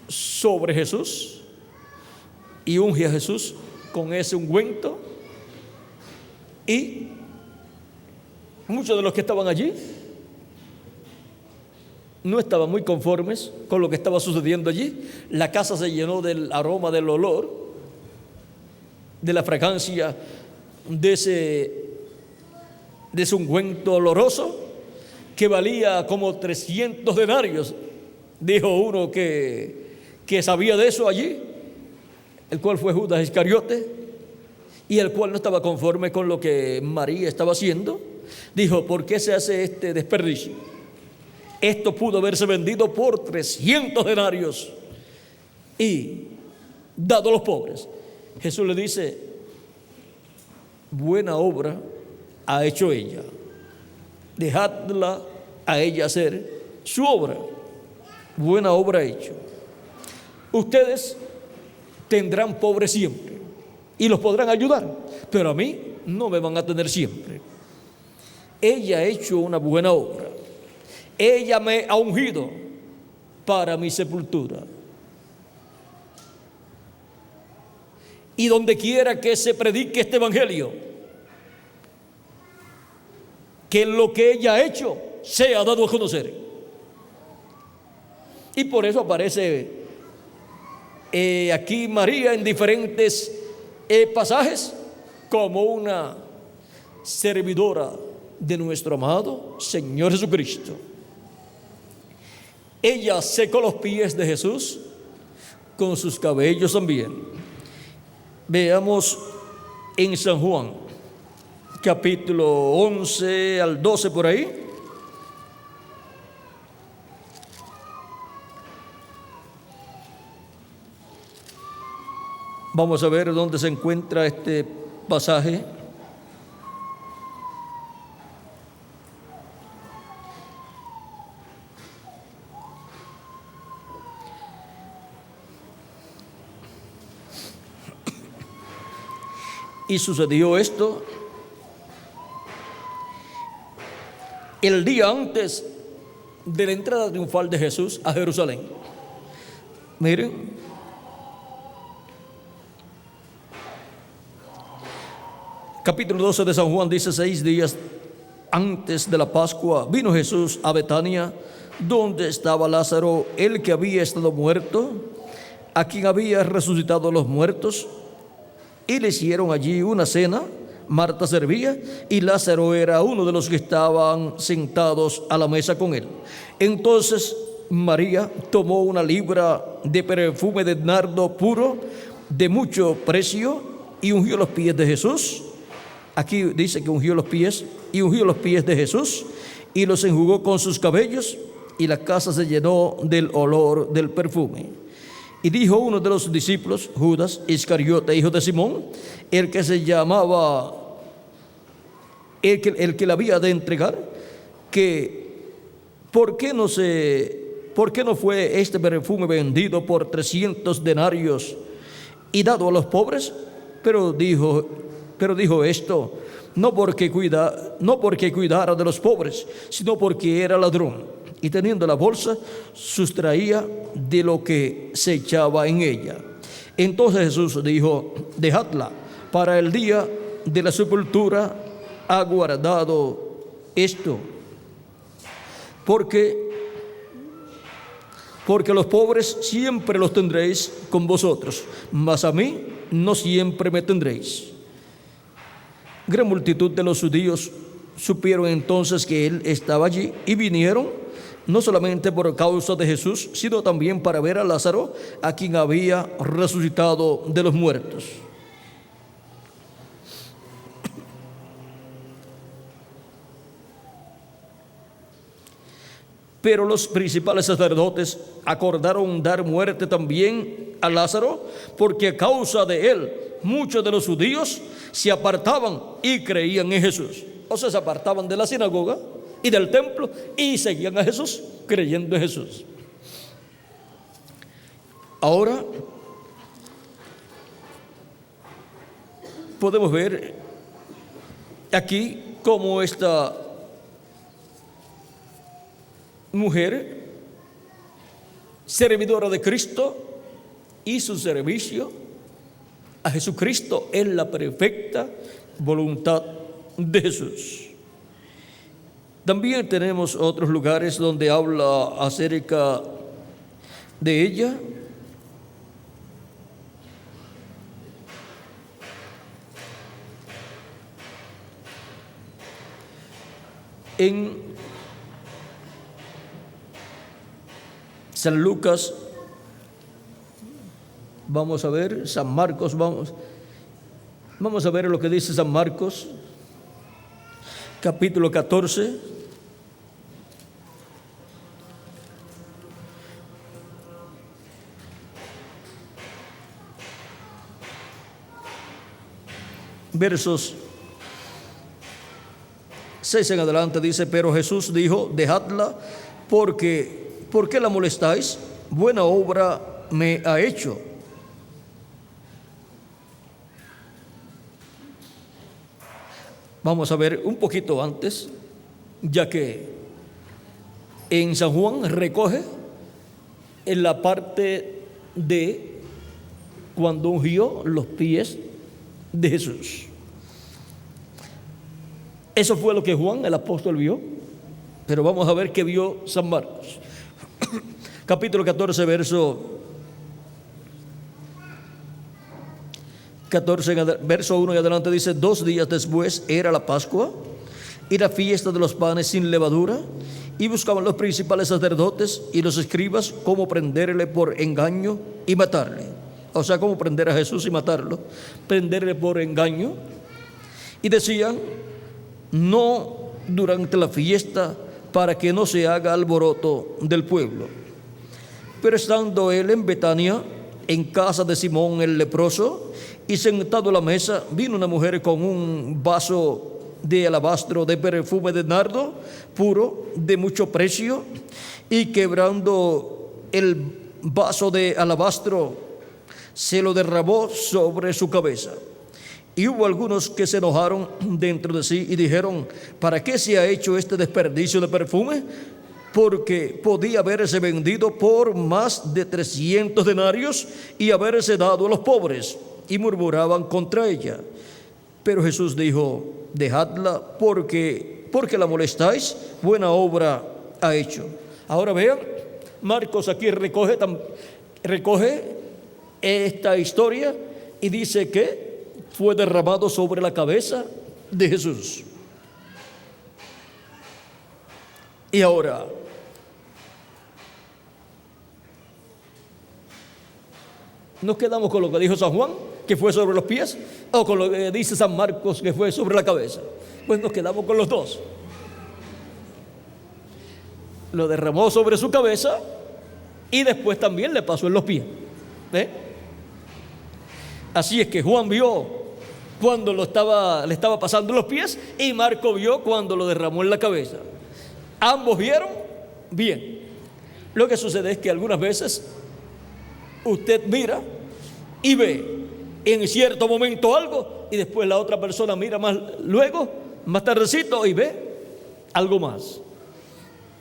sobre Jesús y unge a Jesús con ese ungüento. Y muchos de los que estaban allí no estaban muy conformes con lo que estaba sucediendo allí. La casa se llenó del aroma, del olor, de la fragancia de ese ungüento oloroso que valía como 300 denarios. Dijo uno que sabía de eso allí, el cual fue Judas Iscariote, y el cual no estaba conforme con lo que María estaba haciendo. Dijo: ¿por qué se hace este desperdicio? Esto pudo haberse vendido por 300 denarios y dado a los pobres. Jesús le dice: buena obra ha hecho ella, dejadla a ella hacer su obra. Buena obra ha hecho. Ustedes tendrán pobres siempre y los podrán ayudar, pero a mí no me van a tener siempre. Ella ha hecho una buena obra. Ella me ha ungido para mi sepultura. Y donde quiera que se predique este evangelio, que lo que ella ha hecho sea dado a conocer. Y por eso aparece aquí María en diferentes pasajes como una servidora de nuestro amado Señor Jesucristo. Ella secó los pies de Jesús con sus cabellos también. Veamos en San Juan, capítulo 11 al 12 por ahí. Vamos a ver dónde se encuentra este pasaje. Y sucedió esto el día antes de la entrada triunfal de Jesús a Jerusalén. Miren, capítulo 12 de San Juan dice: 6 días antes de la Pascua vino Jesús a Betania, donde estaba Lázaro, el que había estado muerto, a quien había resucitado los muertos. Y le hicieron allí una cena. Marta servía y Lázaro era uno de los que estaban sentados a la mesa con él. Entonces María tomó una libra de perfume de nardo puro de mucho precio y ungió los pies de Jesús. Aquí dice que ungió los pies de Jesús y los enjugó con sus cabellos, y la casa se llenó del olor del perfume. Y dijo uno de los discípulos, Judas Iscariote, hijo de Simón, el que se llamaba, el que le había de entregar, que ¿por qué no fue este perfume vendido por 300 denarios y dado a los pobres? Pero dijo esto no porque cuidara de los pobres, sino porque era ladrón, y teniendo la bolsa sustraía de lo que se echaba en ella. Entonces Jesús dijo: dejadla, para el día de la sepultura ha guardado esto, porque los pobres siempre los tendréis con vosotros, mas a mí no siempre me tendréis. Gran multitud de los judíos supieron entonces que él estaba allí y vinieron, no solamente por causa de Jesús, sino también para ver a Lázaro, a quien había resucitado de los muertos. Pero los principales sacerdotes acordaron dar muerte también a Lázaro, porque a causa de él muchos de los judíos se apartaban y creían en Jesús. O sea, se apartaban de la sinagoga y del templo y seguían a Jesús, creyendo en Jesús. Ahora podemos ver aquí cómo esta mujer, servidora de Cristo, y su servicio a Jesucristo en la perfecta voluntad de Jesús. También tenemos otros lugares donde habla acerca de ella. En San Lucas, vamos a ver, San Marcos, vamos a ver lo que dice San Marcos, capítulo 14. Versos 6 en adelante dice: pero Jesús dijo, dejadla, ¿por qué la molestáis? Buena obra me ha hecho. Vamos a ver un poquito antes, ya que en San Juan recoge en la parte de cuando ungió los pies de Jesús. Eso fue lo que Juan, el apóstol, vio. Pero vamos a ver qué vio San Marcos. Capítulo 14, verso 1 y adelante dice: 2 días después era la Pascua y la fiesta de los panes sin levadura, y buscaban los principales sacerdotes y los escribas cómo prenderle por engaño y matarle. O sea, cómo prender a Jesús y matarlo. Prenderle por engaño. Y decían: no durante la fiesta, para que no se haga alboroto del pueblo. Pero estando él en Betania, en casa de Simón el leproso, y sentado a la mesa, vino una mujer con un vaso de alabastro de perfume de nardo puro, de mucho precio, y quebrando el vaso de alabastro, se lo derramó sobre su cabeza. Y hubo algunos que se enojaron dentro de sí y dijeron: ¿para qué se ha hecho este desperdicio de perfume? Porque podía haberse vendido por más de 300 denarios y haberse dado a los pobres. Y murmuraban contra ella. Pero Jesús dijo: dejadla, porque la molestáis, buena obra ha hecho. Ahora vean, Marcos aquí recoge esta historia y dice que fue derramado sobre la cabeza de Jesús. Y ahora, ¿nos quedamos con lo que dijo San Juan, que fue sobre los pies, o con lo que dice San Marcos, que fue sobre la cabeza? Pues nos quedamos con los dos. Lo derramó sobre su cabeza y después también le pasó en los pies. Así es que Juan vio cuando le estaba pasando en los pies, y Marco vio cuando lo derramó en la cabeza. Ambos vieron bien. Lo que sucede es que algunas veces usted mira y ve en cierto momento algo, y después la otra persona mira más tardecito, y ve algo más.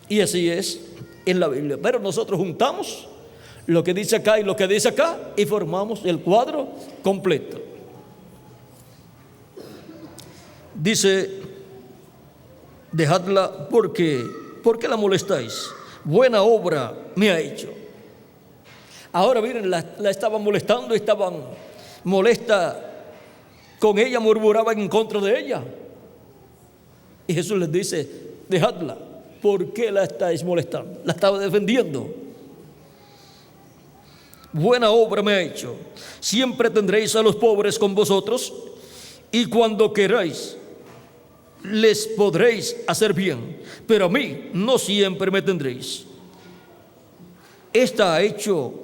Y así es en la Biblia. Pero nosotros juntamos lo que dice acá y lo que dice acá y formamos el cuadro completo. Dice: dejadla, porque la molestáis, buena obra me ha hecho. Ahora miren, la estaban molestando, estaban molesta con ella murmuraban en contra de ella. Y Jesús les dice: dejadla, ¿por qué la estáis molestando? La estaba defendiendo. Buena obra me ha hecho. Siempre tendréis a los pobres con vosotros, y cuando queráis les podréis hacer bien, pero a mí no siempre me tendréis. Esta ha hecho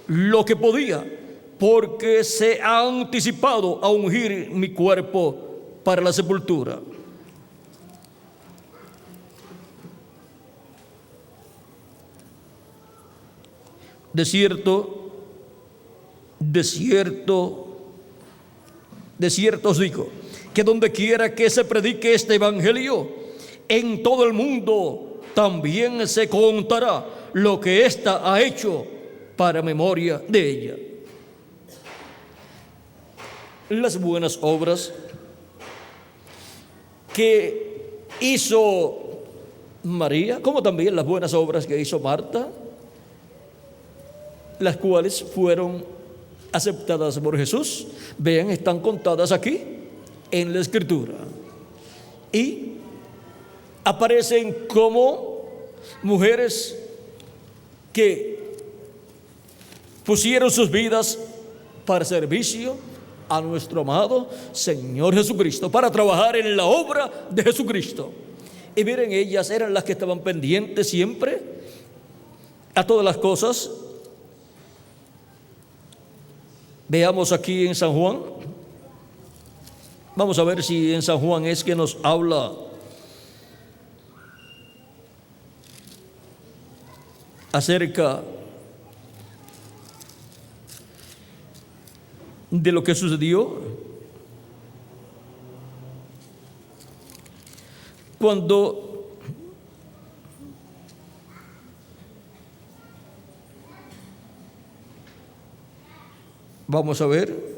lo que podía, porque se ha anticipado a ungir mi cuerpo para la sepultura. De cierto os digo, que donde quiera que se predique este evangelio, en todo el mundo también se contará lo que ésta ha hecho para memoria de ella. Las buenas obras que hizo María, como también las buenas obras que hizo Marta, las cuales fueron aceptadas por Jesús, vean, están contadas aquí en la Escritura y aparecen como mujeres que pusieron sus vidas para servicio a nuestro amado Señor Jesucristo, para trabajar en la obra de Jesucristo. Y miren, ellas eran las que estaban pendientes siempre a todas las cosas. Veamos aquí en San Juan. Vamos a ver si en San Juan es que nos habla acerca de lo que sucedió cuando vamos a ver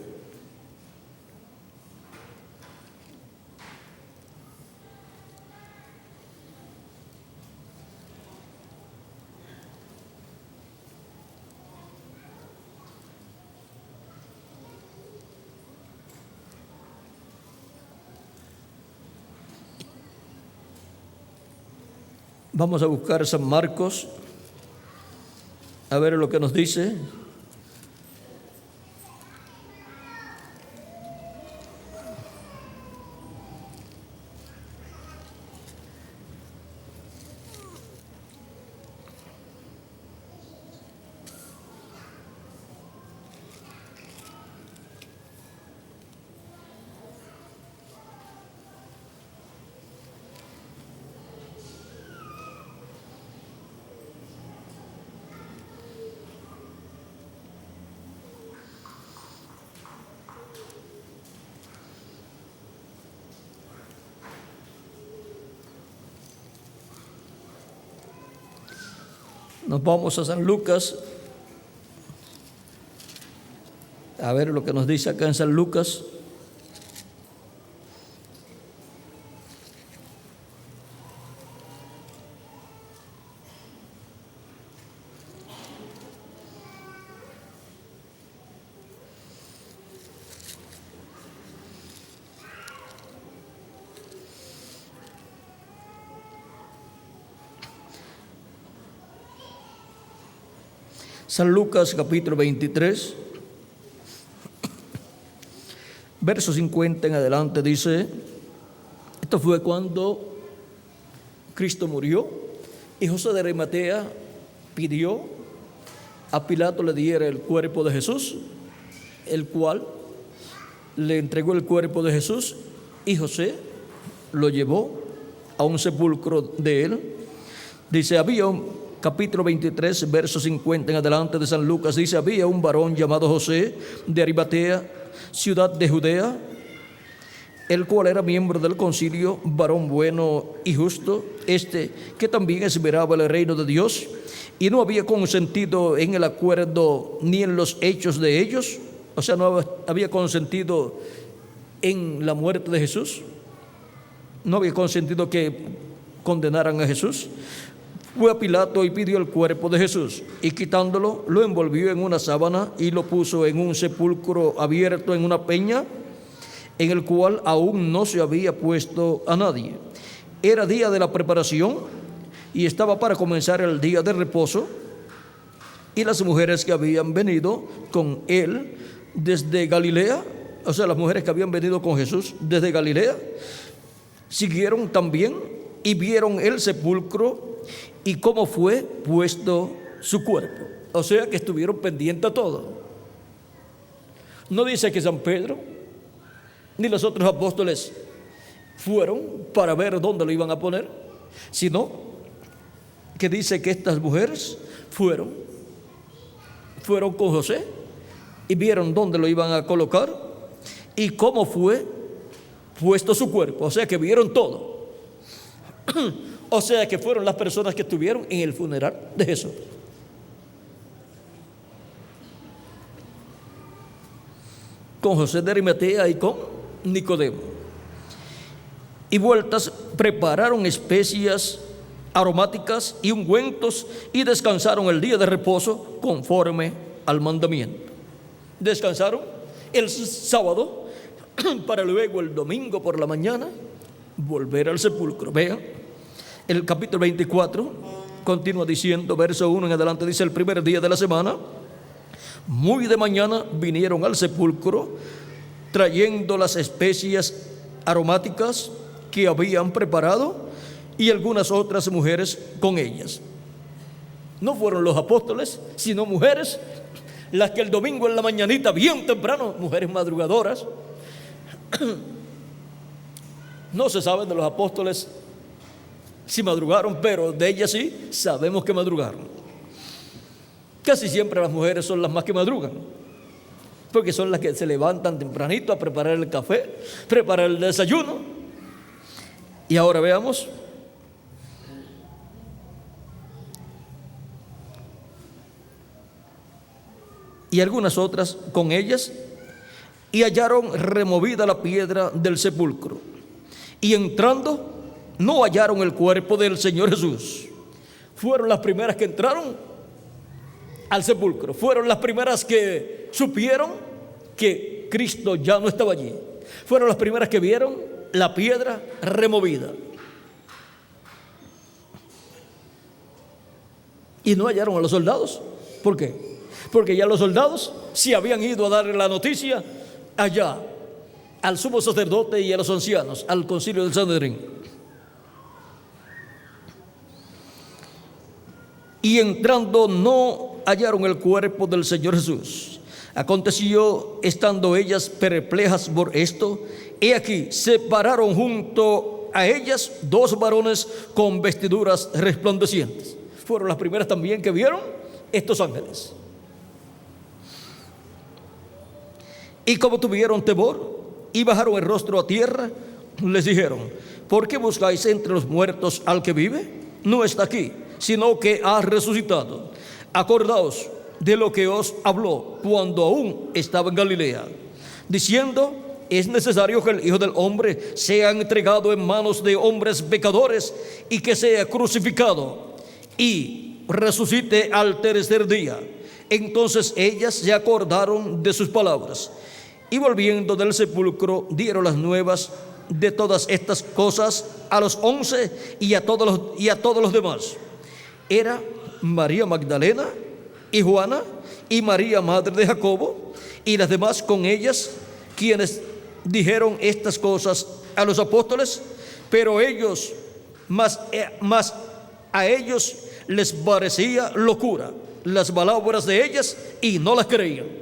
vamos a buscar San Marcos, a ver lo que nos dice. Nos vamos a San Lucas, a ver lo que nos dice acá en San Lucas. San Lucas capítulo 23, verso 50 en adelante dice: esto fue cuando Cristo murió y José de Arimatea pidió a Pilato le diera el cuerpo de Jesús, el cual le entregó el cuerpo de Jesús y José lo llevó a un sepulcro de él. Dice, capítulo 23, verso 50 en adelante de San Lucas, dice: había un varón llamado José de Arimatea, ciudad de Judea, el cual era miembro del concilio, varón bueno y justo, que también esperaba el reino de Dios, y no había consentido en el acuerdo ni en los hechos de ellos, o sea, no había consentido en la muerte de Jesús, no había consentido que condenaran a Jesús. Fue a Pilato y pidió el cuerpo de Jesús, y quitándolo, lo envolvió en una sábana y lo puso en un sepulcro abierto en una peña, en el cual aún no se había puesto a nadie. Era día de la preparación y estaba para comenzar el día de reposo, y las mujeres que habían venido con él desde Galilea, o sea, las mujeres que habían venido con Jesús desde Galilea, siguieron también y vieron el sepulcro y cómo fue puesto su cuerpo. O sea, que estuvieron pendientes a todo. No dice que San Pedro ni los otros apóstoles fueron para ver dónde lo iban a poner, sino que dice que estas mujeres fueron con José y vieron dónde lo iban a colocar y cómo fue puesto su cuerpo. O sea, que vieron todo. O sea, que fueron las personas que estuvieron en el funeral de Jesús. Con José de Arimatea y con Nicodemo. Y vueltas prepararon especias aromáticas y ungüentos y descansaron el día de reposo conforme al mandamiento. Descansaron el sábado para luego el domingo por la mañana volver al sepulcro. Vean, el capítulo 24 continúa diciendo, verso 1 en adelante, dice: el primer día de la semana, muy de mañana, vinieron al sepulcro trayendo las especias aromáticas que habían preparado y algunas otras mujeres con ellas. No fueron los apóstoles, sino mujeres, las que el domingo en la mañanita, bien temprano, mujeres madrugadoras. No se sabe de los apóstoles si madrugaron, pero de ellas sí sabemos que madrugaron. Casi siempre las mujeres son las más que madrugan, porque son las que se levantan tempranito a preparar el café, preparar el desayuno. Y ahora veamos. Y algunas otras con ellas, y hallaron removida la piedra del sepulcro, y entrando no hallaron el cuerpo del Señor Jesús. Fueron las primeras que entraron al sepulcro, fueron las primeras que supieron que Cristo ya no estaba allí, fueron las primeras que vieron la piedra removida, y no hallaron a los soldados. ¿Por qué? Porque ya los soldados sí habían ido a darle la noticia allá al sumo sacerdote y a los ancianos, al concilio del Sanedrín. Y entrando no hallaron el cuerpo del Señor Jesús. Aconteció, estando ellas perplejas por esto, he aquí se pararon junto a ellas dos varones con vestiduras resplandecientes. Fueron las primeras también que vieron estos ángeles. Y como tuvieron temor y bajaron el rostro a tierra, les dijeron: ¿por qué buscáis entre los muertos al que vive? No está aquí, sino que ha resucitado. Acordaos de lo que os habló cuando aún estaba en Galilea, diciendo: es necesario que el Hijo del Hombre sea entregado en manos de hombres pecadores y que sea crucificado y resucite al tercer día. Entonces ellas se acordaron de sus palabras, y volviendo del sepulcro dieron las nuevas de todas estas cosas a los 11 y a todos los demás. Era María Magdalena y Juana y María madre de Jacobo y las demás con ellas, quienes dijeron estas cosas a los apóstoles, pero ellos más a ellos les parecía locura las palabras de ellas y no las creían.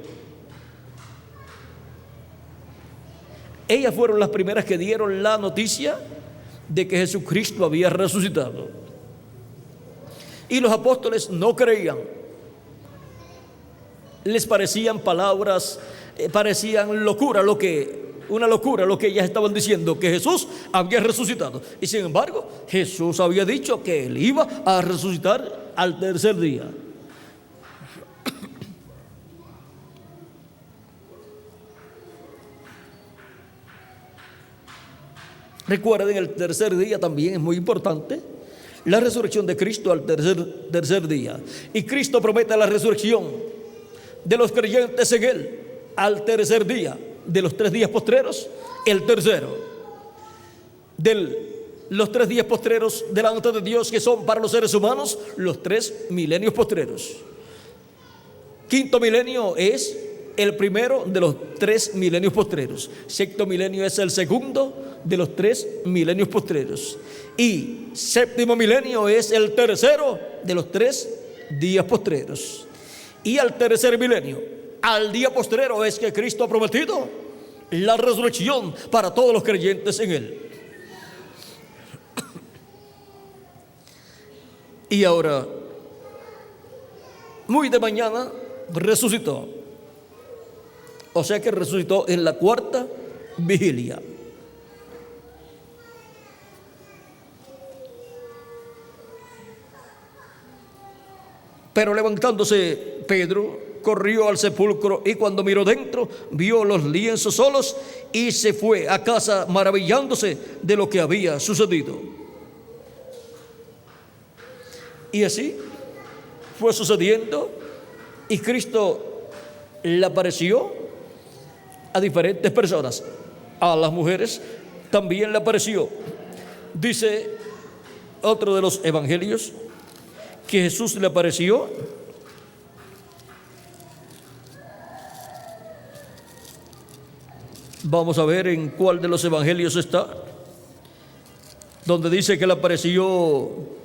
Ellas fueron las primeras que dieron la noticia de que Jesucristo había resucitado. Y los apóstoles no creían. Les parecían palabras, parecían una locura lo que ellas estaban diciendo, que Jesús había resucitado. Y sin embargo, Jesús había dicho que Él iba a resucitar al tercer día. Recuerden, el tercer día también es muy importante, la resurrección de Cristo al tercer día. Y Cristo promete la resurrección de los creyentes en Él al tercer día. de los 3 días postreros, el tercero. Los 3 días postreros delante de Dios, que son para los seres humanos los 3 milenios postreros. Quinto milenio es el primero de los 3 milenios postreros. Sexto milenio es el segundo de los 3 milenios postreros. Y séptimo milenio es el tercero de los 3 días postreros. Y al tercer milenio, al día postrero, es que Cristo ha prometido la resurrección para todos los creyentes en Él. Y ahora, muy de mañana, resucitó. O sea que resucitó en la cuarta vigilia. Pero levantándose Pedro, corrió al sepulcro y cuando miró dentro, vio los lienzos solos y se fue a casa maravillándose de lo que había sucedido. Y así fue sucediendo y Cristo le apareció a diferentes personas. A las mujeres también le apareció. Dice otro de los evangelios que Jesús le apareció vamos a ver en cuál de los evangelios está, donde dice que le apareció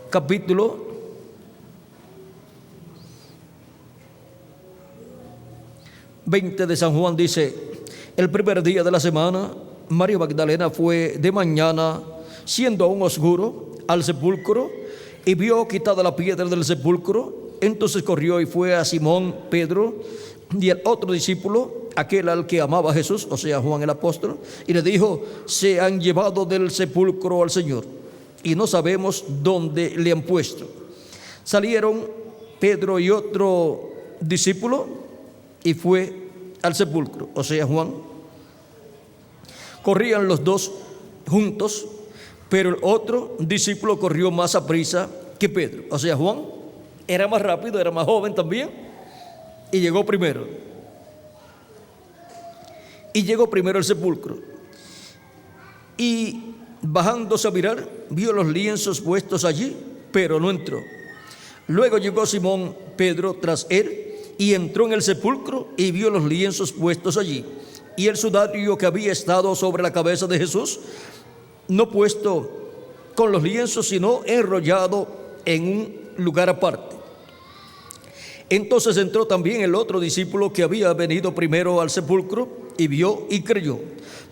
capítulo 20 de San Juan. Dice: el primer día de la semana, María Magdalena fue de mañana, siendo aún oscuro, al sepulcro y vio quitada la piedra del sepulcro. Entonces corrió y fue a Simón Pedro y el otro discípulo, aquel al que amaba Jesús, o sea, Juan el apóstol, y le dijo: se han llevado del sepulcro al Señor y no sabemos dónde le han puesto. Salieron Pedro y otro discípulo y fue al sepulcro, o sea, Juan. Corrían los dos juntos, pero el otro discípulo corrió más aprisa que Pedro, o sea, Juan. Era más rápido, era más joven también, y llegó primero. Y llegó primero al sepulcro. Y bajándose a mirar, vio los lienzos puestos allí, pero no entró. Luego llegó Simón Pedro tras él, y entró en el sepulcro y vio los lienzos puestos allí, y el sudario que había estado sobre la cabeza de Jesús, no puesto con los lienzos, sino enrollado en un lugar aparte. Entonces entró también el otro discípulo que había venido primero al sepulcro, y vio y creyó,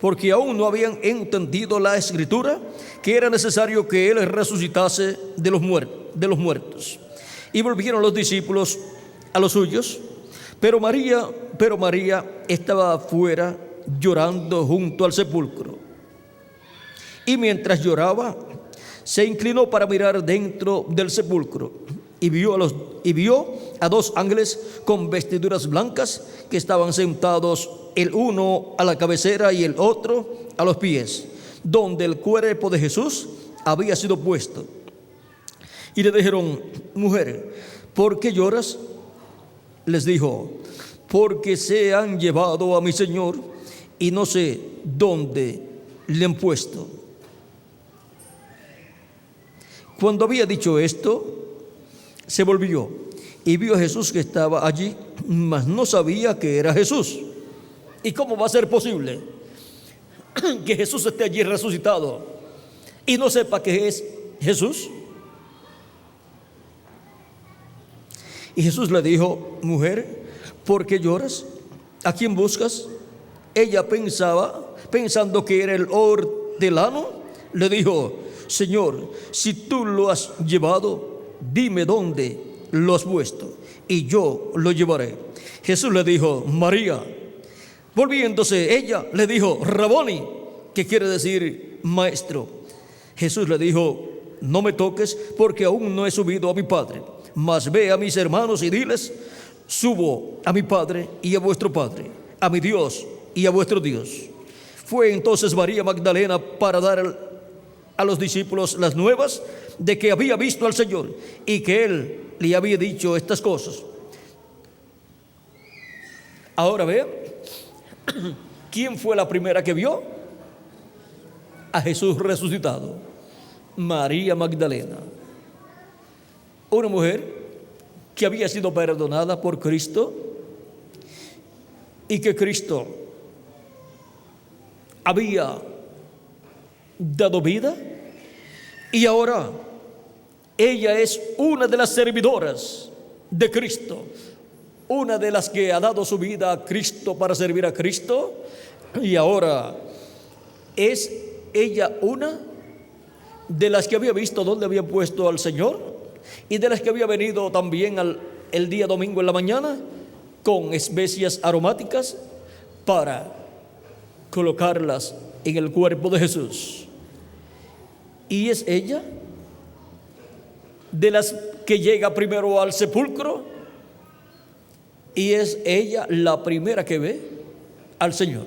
porque aún no habían entendido la escritura, que era necesario que él resucitase de los muertos. Y volvieron los discípulos a los suyos, pero María estaba afuera llorando junto al sepulcro. Y mientras lloraba, se inclinó para mirar dentro del sepulcro y vio a dos ángeles con vestiduras blancas que estaban sentados, el uno a la cabecera y el otro a los pies, donde el cuerpo de Jesús había sido puesto. Y le dijeron: mujer, ¿por qué lloras? Les dijo: porque se han llevado a mi Señor y no sé dónde le han puesto. Cuando había dicho esto, se volvió y vio a Jesús que estaba allí, mas no sabía que era Jesús. ¿Y cómo va a ser posible que Jesús esté allí resucitado y no sepa que es Jesús? Y Jesús le dijo: mujer, ¿por qué lloras? ¿A quién buscas? Ella pensando que era el hortelano, le dijo: Señor, si tú lo has llevado, dime dónde lo has puesto y yo lo llevaré. Jesús le dijo: María. Volviéndose ella, le dijo: Raboni, que quiere decir maestro. Jesús le dijo: no me toques, porque aún no he subido a mi Padre, mas ve a mis hermanos y diles: subo a mi Padre y a vuestro Padre, a mi Dios y a vuestro Dios. Fue entonces María Magdalena para dar a los discípulos las nuevas de que había visto al Señor y que Él le había dicho estas cosas. Ahora vean, ¿quién fue la primera que vio a Jesús resucitado? María Magdalena, una mujer que había sido perdonada por Cristo y que Cristo había dado vida, y ahora ella es una de las servidoras de Cristo, una de las que ha dado su vida a Cristo para servir a Cristo, y ahora es ella una de las que había visto dónde había puesto al Señor y de las que había venido también el día domingo en la mañana con especias aromáticas para colocarlas en el cuerpo de Jesús. Y es ella de las que llega primero al sepulcro, y es ella la primera que ve al Señor.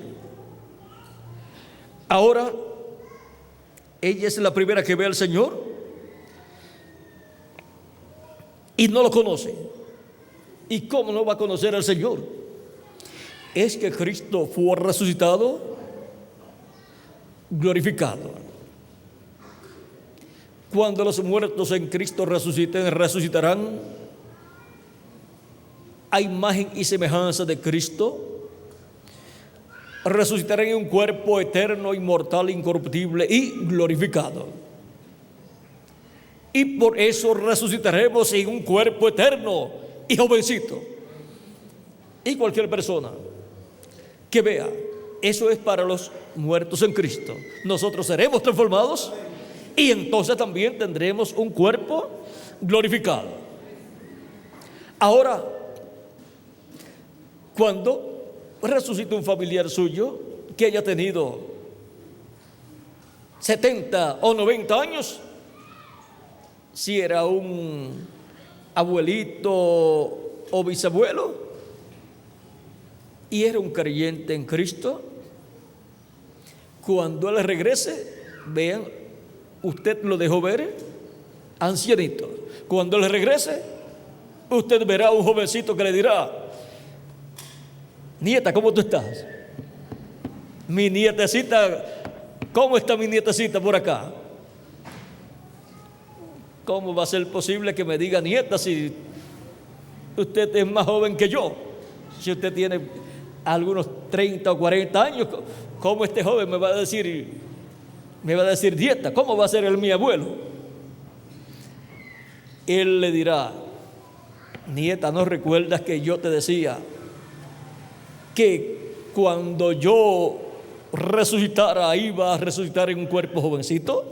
Ahora, ella es la primera que ve al Señor y no lo conoce. ¿Y cómo no va a conocer al Señor? Es que Cristo fue resucitado, glorificado. Cuando los muertos en Cristo resuciten, resucitarán a imagen y semejanza de Cristo, resucitarán en un cuerpo eterno, inmortal, incorruptible y glorificado. Y por eso resucitaremos en un cuerpo eterno y jovencito. Y cualquier persona que vea, eso es para los muertos en Cristo. Nosotros seremos transformados y entonces también tendremos un cuerpo glorificado. Ahora, cuando resucite un familiar suyo que haya tenido 70 o 90 años, si era un abuelito o bisabuelo y era un creyente en Cristo, cuando él regrese, vean, usted lo dejó ver ancianito. Cuando él regrese, usted verá a un jovencito que le dirá: nieta, ¿cómo tú estás? Mi nietecita, ¿cómo está mi nietecita por acá? ¿Cómo va a ser posible que me diga nieta si usted es más joven que yo? Si usted tiene algunos 30 o 40 años, ¿cómo este joven me va a decir nieta? ¿Cómo va a ser mi abuelo? Él le dirá: nieta, ¿no recuerdas que yo te decía que cuando yo resucitara iba a resucitar en un cuerpo jovencito?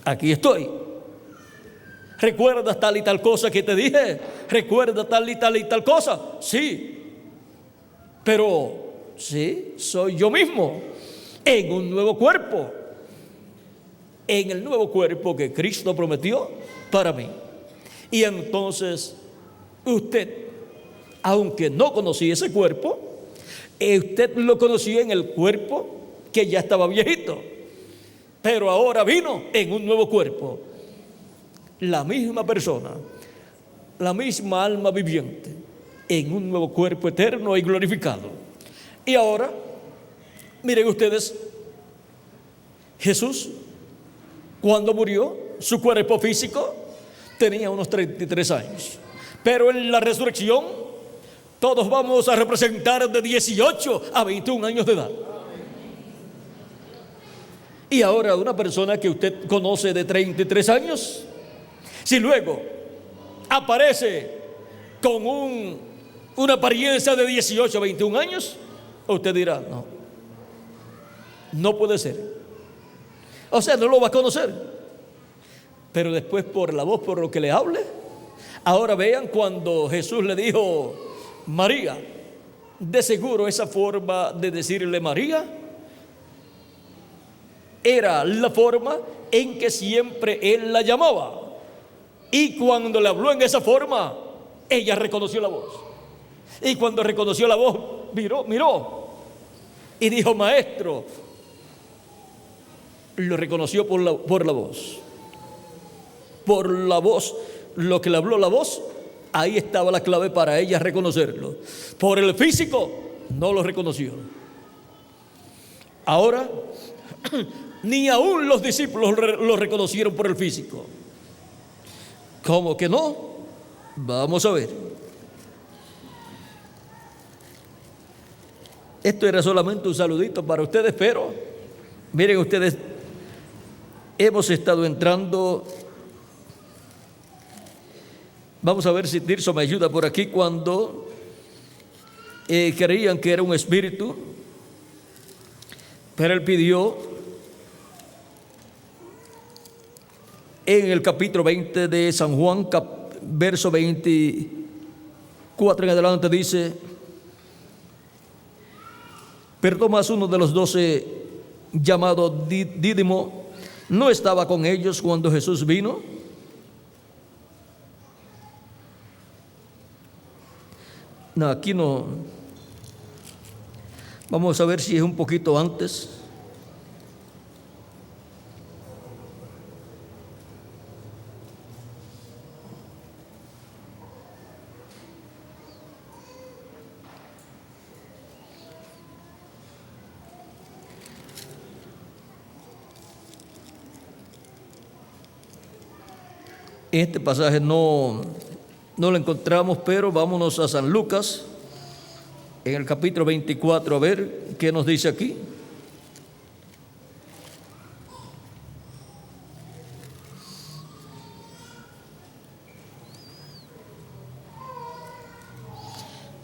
Aquí estoy. ¿Recuerdas tal y tal cosa que te dije? ¿Recuerdas tal y tal cosa? Sí. Pero sí, soy yo mismo en un nuevo cuerpo, en el nuevo cuerpo que Cristo prometió para mí. Y entonces usted, aunque no conocía ese cuerpo, usted lo conocía en el cuerpo que ya estaba viejito, pero ahora vino en un nuevo cuerpo. La misma persona, la misma alma viviente, en un nuevo cuerpo eterno y glorificado. Y ahora, miren ustedes, Jesús, cuando murió, su cuerpo físico tenía unos 33 años. Pero en la resurrección, todos vamos a representar de 18 a 21 años de edad. Y ahora una persona que usted conoce de 33 años, si luego aparece con una apariencia de 18 a 21 años, usted dirá: no puede ser. O sea, no lo va a conocer. Pero después, por la voz, por lo que le hable. Ahora vean cuando Jesús le dijo María, de seguro esa forma de decirle María era la forma en que siempre él la llamaba. Y cuando le habló en esa forma, ella reconoció la voz. Y cuando reconoció la voz, miró. y dijo: maestro. Lo reconoció por la voz. Por la voz, lo que le habló la voz, ahí estaba la clave para ella reconocerlo. Por el físico, no lo reconoció. Ahora, ni aún los discípulos lo reconocieron por el físico. ¿Cómo que no? Vamos a ver. Esto era solamente un saludito para ustedes, pero miren ustedes, hemos estado entrando. Vamos a ver si Tirso me ayuda por aquí. Cuando creían que era un espíritu, pero él pidió en el capítulo 20 de San Juan, verso 24 en adelante, dice: pero Tomás, uno de los 12, llamado Dídimo, no estaba con ellos cuando Jesús vino. No, aquí no. Vamos a ver si es un poquito antes. Este pasaje no lo encontramos, pero vámonos a San Lucas, en el capítulo 24, a ver qué nos dice aquí.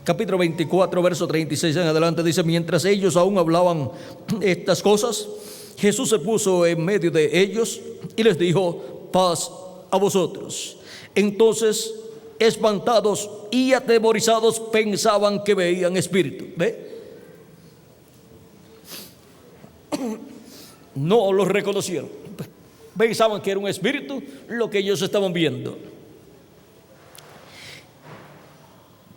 Capítulo 24, verso 36 en adelante, dice: mientras ellos aún hablaban estas cosas, Jesús se puso en medio de ellos y les dijo: paz a vosotros. Entonces, espantados y atemorizados, pensaban que veían espíritu. ¿Ve? No los reconocieron. Pensaban que era un espíritu lo que ellos estaban viendo.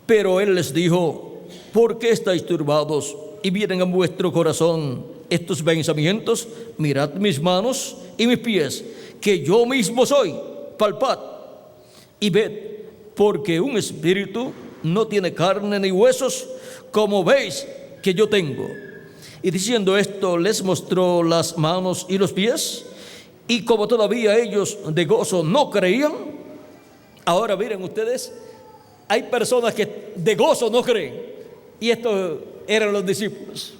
Pero él les dijo: ¿por qué estáis turbados y vienen a vuestro corazón estos pensamientos? Mirad mis manos y mis pies, que yo mismo soy. Palpad y ved, porque un espíritu no tiene carne ni huesos, como veis que yo tengo. Y diciendo esto, les mostró las manos y los pies. Y como todavía ellos de gozo no creían, ahora miren ustedes, hay personas que de gozo no creen, y estos eran los discípulos.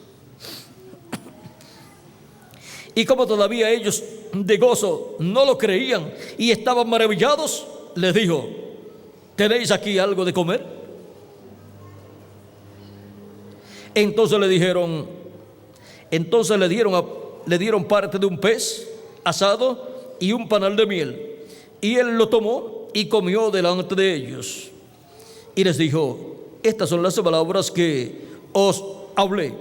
Y como todavía ellos de gozo no lo creían y estaban maravillados, les dijo: ¿tenéis aquí algo de comer? Entonces le dijeron, le dieron parte de un pez asado y un panal de miel. Y él lo tomó y comió delante de ellos. Y les dijo: estas son las palabras que os hablé,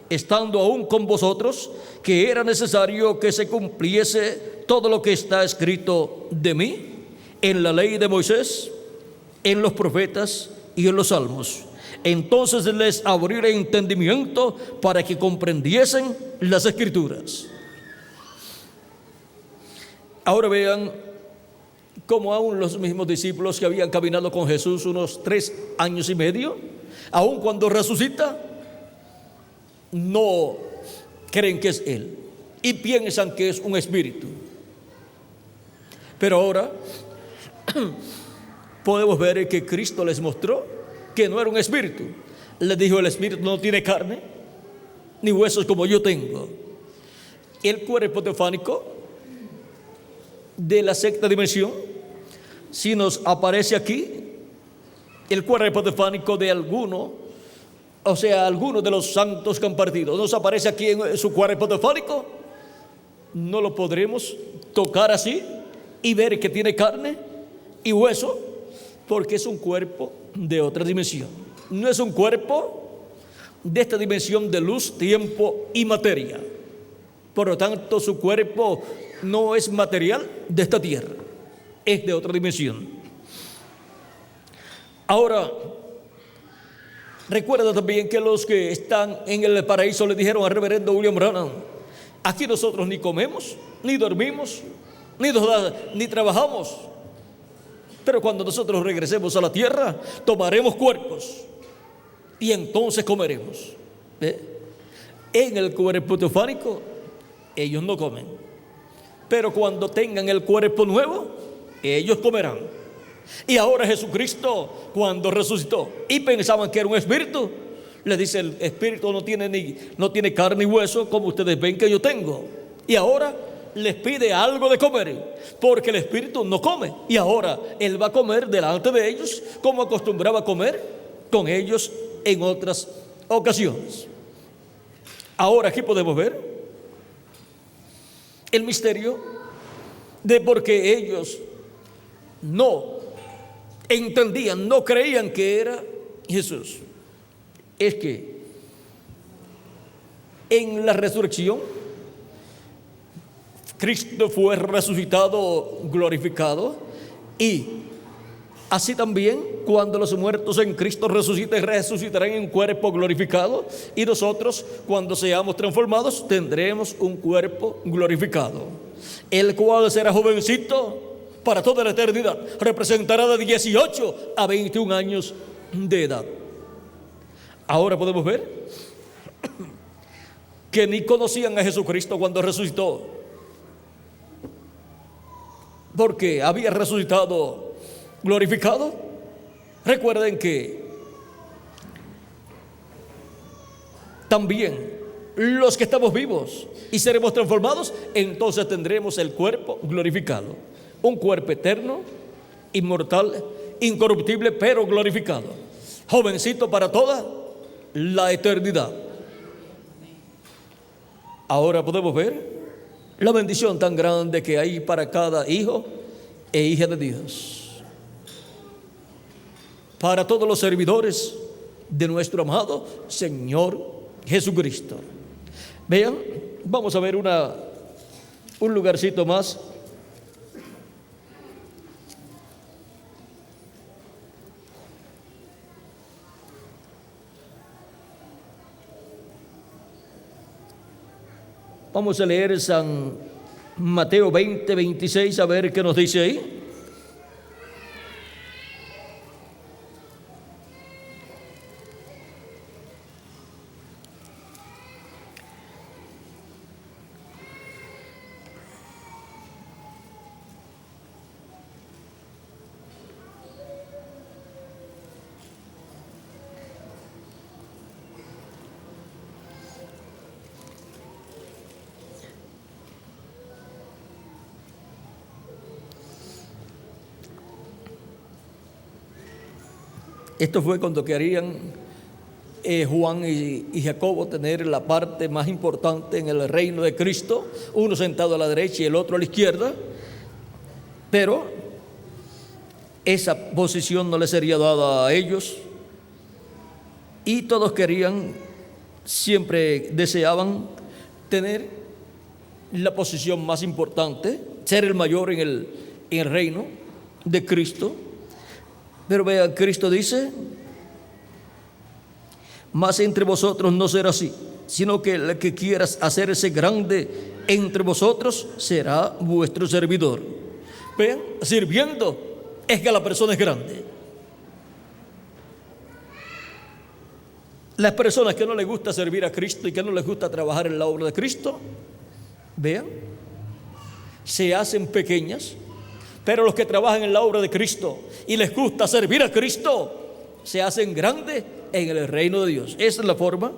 estando aún con vosotros, que era necesario que se cumpliese todo lo que está escrito de mí en la ley de Moisés, en los profetas y en los salmos. Entonces les abrió el entendimiento para que comprendiesen las escrituras. Ahora vean cómo aún los mismos discípulos que habían caminado con Jesús unos 3 años y medio, aun cuando resucita, no creen que es Él y piensan que es un espíritu. Pero ahora podemos ver que Cristo les mostró que no era un espíritu. Les dijo: el espíritu no tiene carne ni huesos como yo tengo. El cuerpo teofánico de la sexta dimensión, si nos aparece aquí el cuerpo teofánico de alguno, o sea, alguno de los santos que han partido, nos aparece aquí en su cuerpo teofánico, no lo podremos tocar así y ver que tiene carne y hueso, porque es un cuerpo de otra dimensión. No es un cuerpo de esta dimensión de luz, tiempo y materia. Por lo tanto, su cuerpo no es material de esta tierra, es de otra dimensión. Ahora, Recuerda también que los que están en el paraíso le dijeron al reverendo William Branham: aquí nosotros ni comemos, ni dormimos, ni trabajamos. Pero cuando nosotros regresemos a la tierra, tomaremos cuerpos y entonces comeremos. En el cuerpo teofánico ellos no comen, pero cuando tengan el cuerpo nuevo, ellos comerán. Y ahora Jesucristo, cuando resucitó y pensaban que era un espíritu, le dice: el espíritu no tiene carne y hueso como ustedes ven que yo tengo. Y ahora les pide algo de comer, porque el espíritu no come. Y ahora él va a comer delante de ellos, como acostumbraba a comer con ellos en otras ocasiones. Ahora aquí podemos ver el misterio de por qué ellos no entendían, no creían que era Jesús. Es que en la resurrección Cristo fue resucitado, glorificado, y así también cuando los muertos en Cristo resuciten, resucitarán en cuerpo glorificado, y nosotros cuando seamos transformados tendremos un cuerpo glorificado, el cual será jovencito para toda la eternidad. Representará de 18 a 21 años de edad. Ahora podemos ver que ni conocían a Jesucristo cuando resucitó, porque había resucitado glorificado. Recuerden que también los que estamos vivos y seremos transformados, entonces tendremos el cuerpo glorificado, un cuerpo eterno, inmortal, incorruptible, pero glorificado, jovencito para toda la eternidad. Ahora podemos ver la bendición tan grande que hay para cada hijo e hija de Dios, para todos los servidores de nuestro amado Señor Jesucristo. Vean, vamos a ver un lugarcito más. Vamos a leer San Mateo 20, 26, a ver qué nos dice ahí. Esto fue cuando querían Juan y Jacobo tener la parte más importante en el reino de Cristo, uno sentado a la derecha y el otro a la izquierda, pero esa posición no les sería dada a ellos, y todos querían, siempre deseaban tener la posición más importante, ser el mayor en el reino de Cristo. Pero vean, Cristo dice: mas entre vosotros no será así, sino que el que quiera hacerse grande entre vosotros será vuestro servidor. Vean, sirviendo es que la persona es grande. Las personas que no les gusta servir a Cristo y que no les gusta trabajar en la obra de Cristo, vean, se hacen pequeñas. Pero los que trabajan en la obra de Cristo y les gusta servir a Cristo, se hacen grandes en el reino de Dios. Esa es la forma.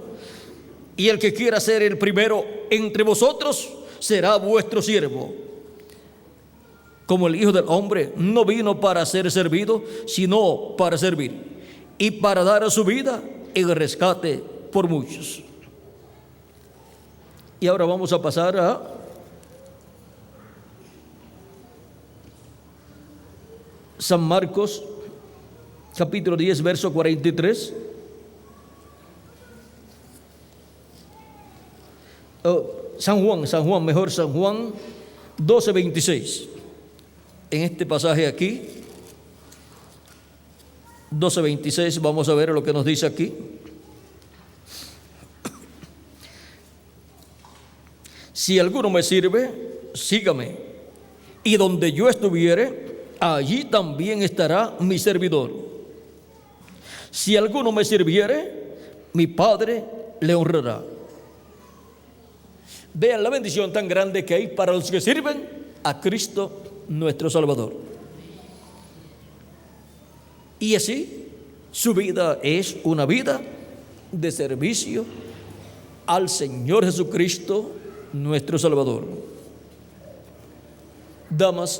Y el que quiera ser el primero entre vosotros será vuestro siervo. Como el Hijo del Hombre no vino para ser servido, sino para servir, y para dar a su vida en rescate por muchos. Y ahora vamos a pasar a San Marcos, capítulo 10, verso 43. San Juan 12, 26. En este pasaje aquí, 12, 26, vamos a ver lo que nos dice aquí. Si alguno me sirve, sígame. Y donde yo estuviere, allí también estará mi servidor. Si alguno me sirviere, mi Padre le honrará. Vean la bendición tan grande que hay para los que sirven a Cristo nuestro Salvador. Y así, su vida es una vida de servicio al Señor Jesucristo nuestro Salvador. Damas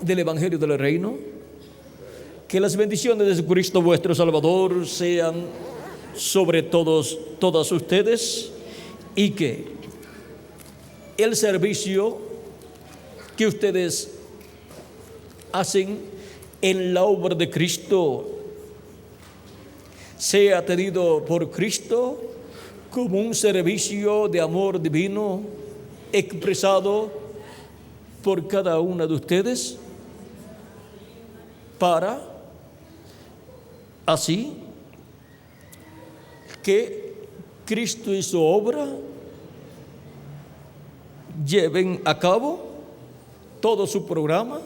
del Evangelio del Reino, que las bendiciones de Jesucristo vuestro Salvador sean sobre todas ustedes, y que el servicio que ustedes hacen en la obra de Cristo sea tenido por Cristo como un servicio de amor divino expresado por cada una de ustedes, para así que Cristo y su obra lleven a cabo todo su programa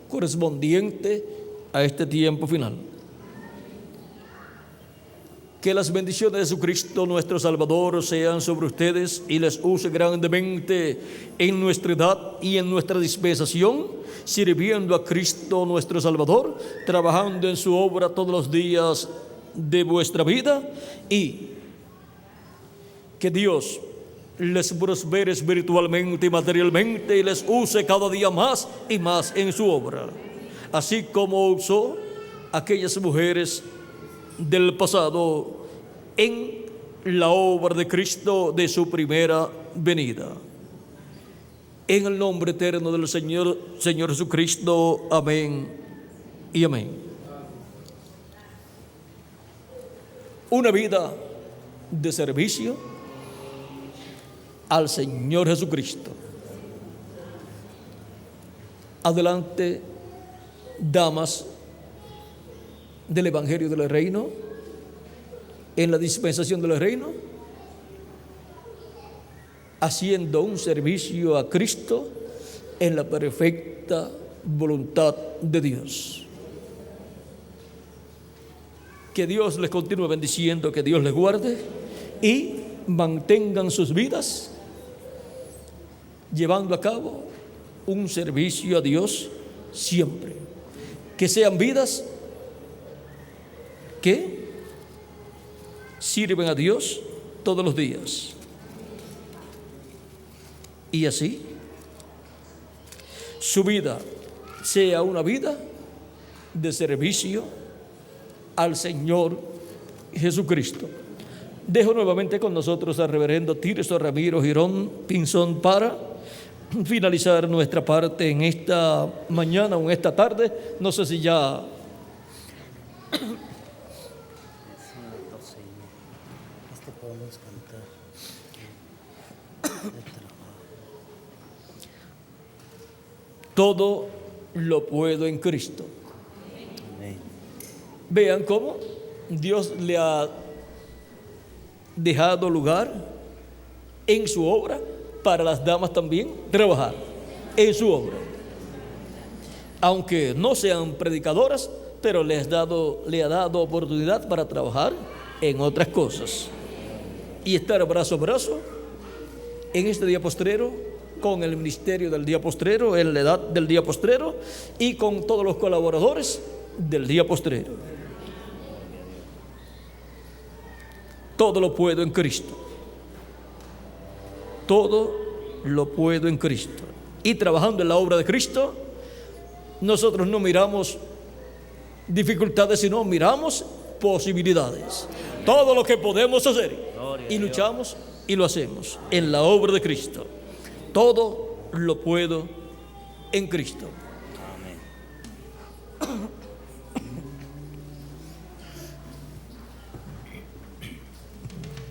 correspondiente a este tiempo final. Que las bendiciones de Jesucristo nuestro Salvador sean sobre ustedes y les use grandemente en nuestra edad y en nuestra dispensación, sirviendo a Cristo nuestro Salvador, trabajando en su obra todos los días de vuestra vida, y que Dios les prospere espiritualmente y materialmente y les use cada día más y más en su obra, así como usó aquellas mujeres del pasado en la obra de Cristo de su primera venida. En el nombre eterno del Señor Jesucristo, amén y amén. Una vida de servicio al Señor Jesucristo. Adelante, damas del Evangelio del Reino, en la dispensación del reino, haciendo un servicio a Cristo en la perfecta voluntad de Dios. Que Dios les continúe bendiciendo, que Dios les guarde y mantengan sus vidas llevando a cabo un servicio a Dios siempre. Que sean vidas que sirven a Dios todos los días. Y así, su vida sea una vida de servicio al Señor Jesucristo. Dejo nuevamente con nosotros al reverendo Tirso Ramiro Girón Pinzón para finalizar nuestra parte en esta mañana o en esta tarde. No sé si ya... podemos cantar. Todo lo puedo en Cristo. Amén. Vean cómo Dios le ha dejado lugar en su obra para las damas también trabajar en su obra. Aunque no sean predicadoras, pero le ha dado oportunidad para trabajar en otras cosas y estar brazo a brazo en este día postrero, con el ministerio del día postrero, en la edad del día postrero y con todos los colaboradores del día postrero. Todo lo puedo en Cristo. Todo lo puedo en Cristo. Y trabajando en la obra de Cristo, nosotros no miramos dificultades, sino miramos posibilidades. Todo lo que podemos hacer y luchamos y lo hacemos en la obra de Cristo. Todo lo puedo en Cristo. Amén.